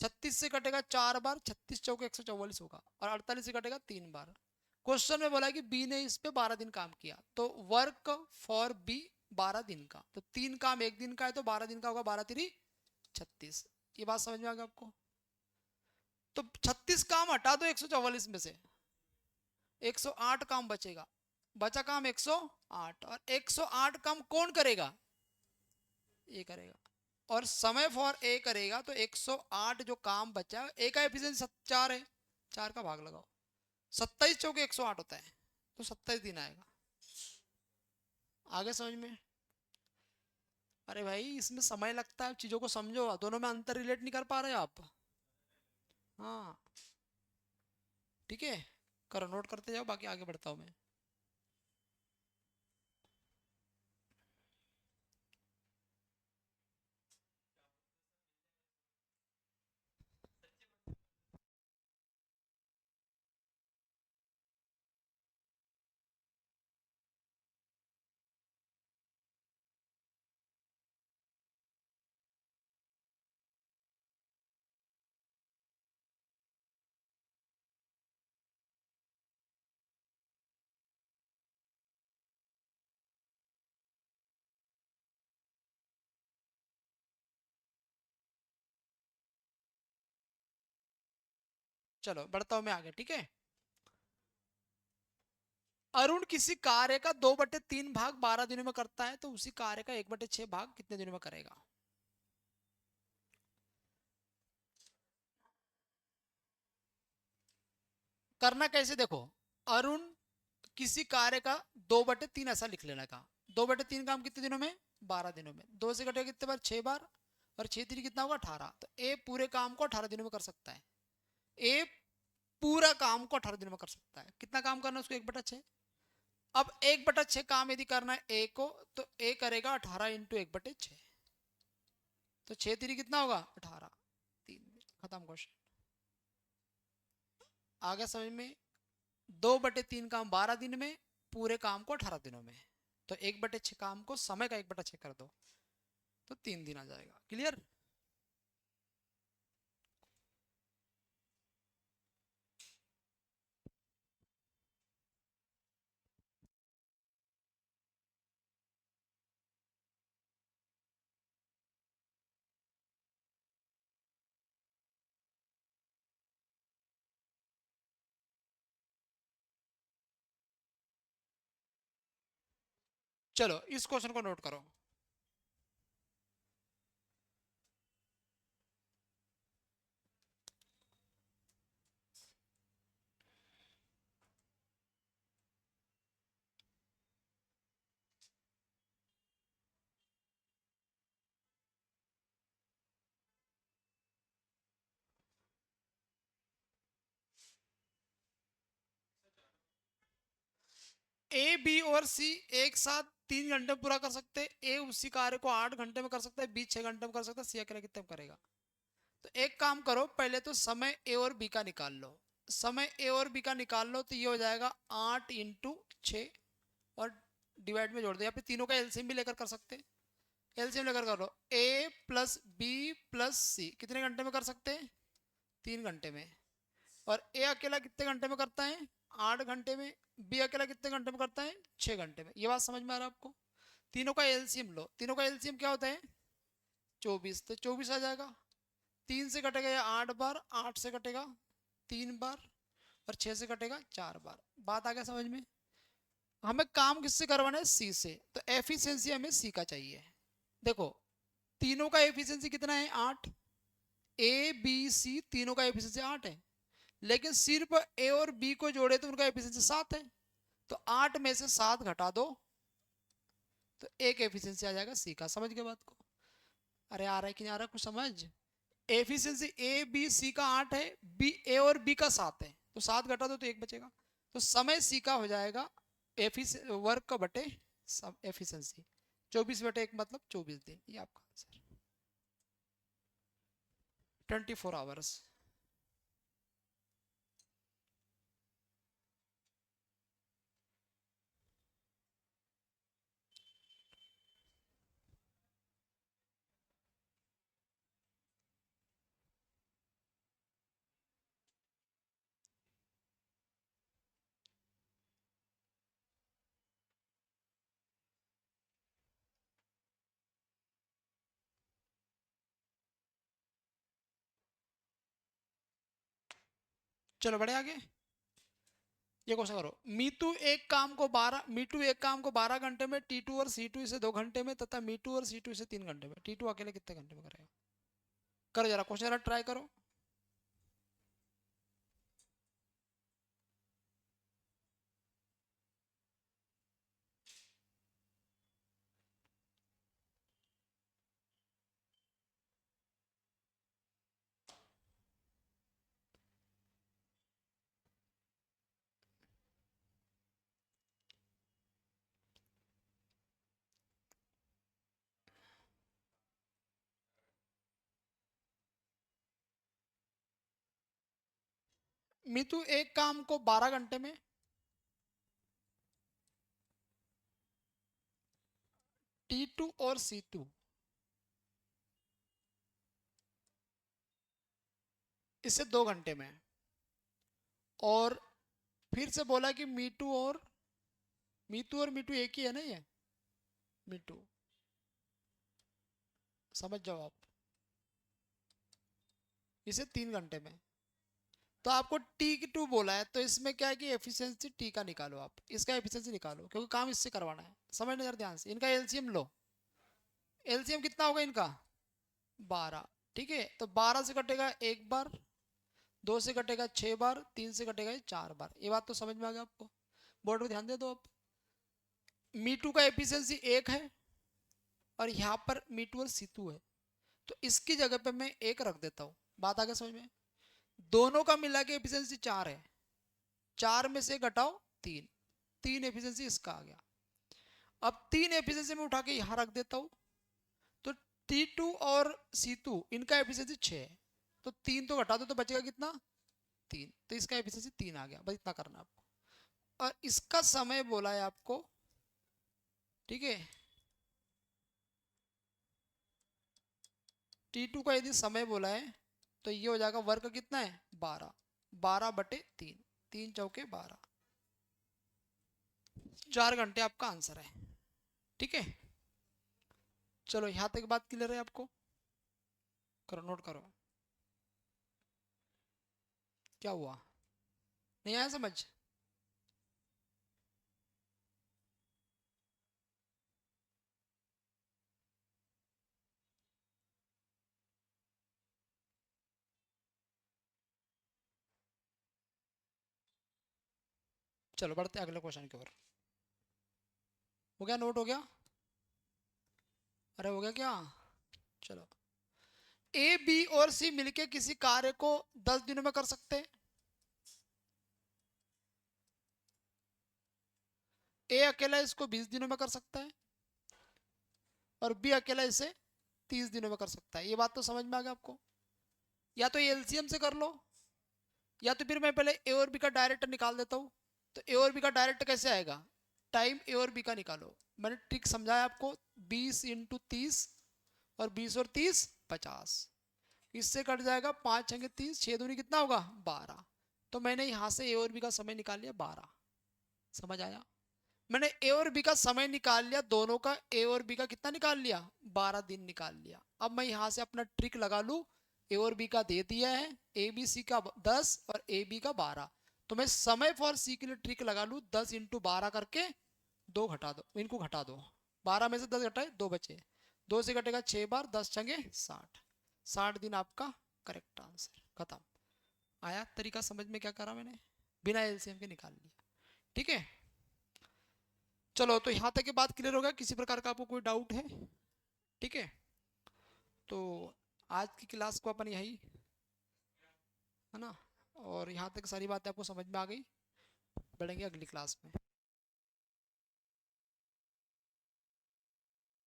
36 से कटेगा 4 बार, 36 चौके 144 होगा, और 48 से कटेगा 3 बार। क्वेश्चन में बोला है कि बी ने इस पे 12 दिन काम किया, तो वर्क फॉर बी 12 दिन का, तो 3 काम एक दिन का है, तो 12 दिन का होगा, 12 3 36। ये बात समझ में आ गया आपको। तो 36 काम हटा दो 144 में से, 108 काम बचेगा। बचा काम 108, और 108 काम कौन करेगा? ये करेगा। और समय फॉर ए करेगा, तो 108 जो काम बचा, ए का एफिशिएंसी 4 है, 4 का भाग लगाओ, 27 चौके 108 होता है, तो 27 दिन आएगा। आगे समझ में? अरे भाई इसमें समय लगता है, चीजों को समझो, दोनों में अंतर रिलेट नहीं कर पा रहे आप। हाँ ठीक है, करो, नोट करते जाओ, बाकी आगे बढ़ता हूँ मैं। चलो बढ़ता हूँ मैं आगे, ठीक है। अरुण किसी कार्य का 2/3 भाग 12 दिनों में करता है, तो उसी कार्य का 1/6 भाग कितने दिनों में करेगा? करना कैसे, देखो, अरुण किसी कार्य का 2/3 ऐसा लिख लेना का, 2/3 काम कितने दिनों में? 12 दिनों में। 2 से कटेगा कितने बार? 6 बार, और 6 3 कितना होगा? 18। तो ए पूरे काम को 18 दिनों में कर सकता है। ए पूरा काम को 18 दिनों में कर सकता है। कितना काम करना है उसको? 1/6। अब 1/6 काम यदि करना है ए को, तो ए करेगा 18 इंटू 1/6, तो 6 3 कितना होगा? 18। 3 खत्म क्वेश्चन। आगे समझ में? 2/3 काम 12 दिन में, पूरे काम को 18 दिनों में, तो 1/6 काम को समय का 1/6 कर दो, तो 3 दिन आ जाएगा। क्लियर? चलो इस क्वेश्चन को नोट करो। ए बी और सी एक साथ 3 घंटे में पूरा कर सकते हैं। ए उसी कार्य को 8 घंटे में कर सकता है, बी 6 घंटे में कर सकता है, सी अकेला कितने में करेगा? तो एक काम करो, पहले तो समय ए और बी का निकाल लो। समय ए और बी का निकाल लो, तो ये हो जाएगा 8 × 6, और डिवाइड में जोड़ दो, या फिर तीनों का एलसीएम भी लेकर कर सकते हैं। एलसीएम लेकर करो, ए प्लस बी प्लस सी कितने घंटे में कर सकते हैं? 3 घंटे में। और ए अकेला कितने घंटे में करता है? 8 घंटे में। बी अकेला कितने घंटे में करता है? 6 घंटे में। ये बात समझ में आ रहा है आपको? तीनों का एलसीएम लो, तीनों का एलसीएम क्या होता है? 24, तो 24 आ जाएगा। 3 से कटेगा ये 8 बार, 8 से कटेगा 3 बार, और 6 से कटेगा 4 बार। बात आ गया समझ में? हमें काम किससे करवाना है? सी से। तो एफिशिएंसी हमें सी का चाहिए। देखो तीनों का एफिशिएंसी कितना है? 8। ए बी सी तीनों का एफिशिएंसी 8 है, लेकिन सिर्फ ए और बी को जोड़े तो उनका एफिशिएंसी 7 है। तो 8 में से 7 घटा दो, तो एक एफिशिएंसी आ जाएगा सी का। समझ गए बात को? अरे आ रहा है कि नहीं आ रहा कुछ समझ? एफिशिएंसी ए बी सी का 8 है, बी ए और बी का 7 है, तो 7 घटा दो तो एक बचेगा। तो समय सी का हो जाएगा वर्क का बटे एफिशिएंसी, 24/1 मतलब 24 दिन। ये आपका आंसर, 24 आवर्स। चलो बढ़े आगे। ये क्वेश्चन करो। मीटू एक काम को 12 घंटे में, T2 और C2 इसे 2 घंटे में, तथा मीटू और C2 इसे 3 घंटे में। T2 अकेले कितने घंटे में करेगा? करो जरा क्वेश्चन, जरा ट्राई करो। मीतू एक काम को 12 घंटे में, T2 और C2 इसे 2 घंटे में, और फिर से बोला कि मीटू एक ही है ना ये। मीटू, समझ जाओ आप, इसे 3 घंटे में। तो आपको T2 बोला है, तो इसमें क्या है कि एफिशिएंसी T का निकालो, आप इसका एफिशिएंसी निकालो, क्योंकि काम इससे करवाना है। समझना जरा ध्यान से, इनका एलसीएम लो। एलसीएम कितना होगा इनका? 12। ठीक है, तो 12 से कटेगा 1 बार, 2 से कटेगा 6 बार, 3 से कटेगा 4 बार। ये बात तो समझ में आ गया आपको? बोर्ड पे ध्यान दे दो आप। मीटू का एफिशिएंसी 1 है, और यहाँ पर मीटू और सीटू है, तो इसकी जगह पे मैं 1 रख देता हूँ। बात आ गया समझ में? दोनों का मिला के एफिशिएंसी 4 है, 4 में से घटाओ 3, 3 एफिशिएंसी इसका आ गया। अब 3 एफिशिएंसी में उठा के यहाँ रख देता हूँ, तो T2 और C2 इनका एफिशिएंसी 6 है, तो 3 तो घटा दो तो बचेगा कितना? 3। तो इसका एफिशिएंसी 3 आ गया। बस इतना करना आपको। और इसका समय बोला है आपको, ठीक है। T2 का यदि समय बोला है, तो ये हो जाएगा वर्क कितना है? 12, 12/3, 3 चौके 12, 4 घंटे आपका आंसर है। ठीक है, चलो यहां तक बात क्लियर है आपको? करो, नोट करो। क्या हुआ, नहीं आया समझ? चलो बढ़ते अगले क्वेश्चन की ओर। हो गया, नोट हो गया? अरे हो गया क्या? चलो, ए बी और सी मिलके किसी कार्य को 10 दिनों में कर सकते हैं। ए अकेला इसको 20 दिनों में कर सकता है, और बी अकेला इसे 30 दिनों में कर सकता है। ये बात तो समझ में आ गया आपको? या तो एलसीएम से कर लो, या तो फिर मैं पहले ए और बी का डायरेक्ट निकाल देता हूँ। तो ए और बी का डायरेक्ट कैसे आएगा? टाइम ए और बी का निकालो। मैंने ट्रिक समझाया आपको, 20 × 30, और 20 और 30 50। इससे कट जाएगा 5×6 = 30, 6 दूनी कितना होगा? 12। तो मैंने यहाँ से ए और बी का समय निकाल लिया 12। समझ आया? मैंने ए और बी का समय निकाल लिया, दोनों का ए और बी का कितना निकाल लिया? 12 दिन निकाल लिया। अब मैं यहाँ से अपना ट्रिक लगा लूँ, ए और बी का दे दिया है, ए बी सी का 10 और ए बी का 12, तो मैं समय फॉर सी के लिए ट्रिक लगा लूँ, 10 × 12 करके 2 घटा दो, इनको घटा दो। 12 में से 10 घटाए, 2 बचे, 2 से घटेगा 6 बार, 10×6 = 60, 60 दिन आपका करेक्ट आंसर। खत्म। आया तरीका समझ में? क्या करा मैंने? बिना एलसीएम के निकाल लिया। ठीक है, चलो तो यहाँ तक की बात क्लियर हो गया? किसी प्रकार का आपको कोई डाउट है? ठीक है, तो आज की क्लास को अपन यही, है ना, और यहाँ तक सारी बातें आपको समझ में आ गई। बढ़ेंगे अगली क्लास में।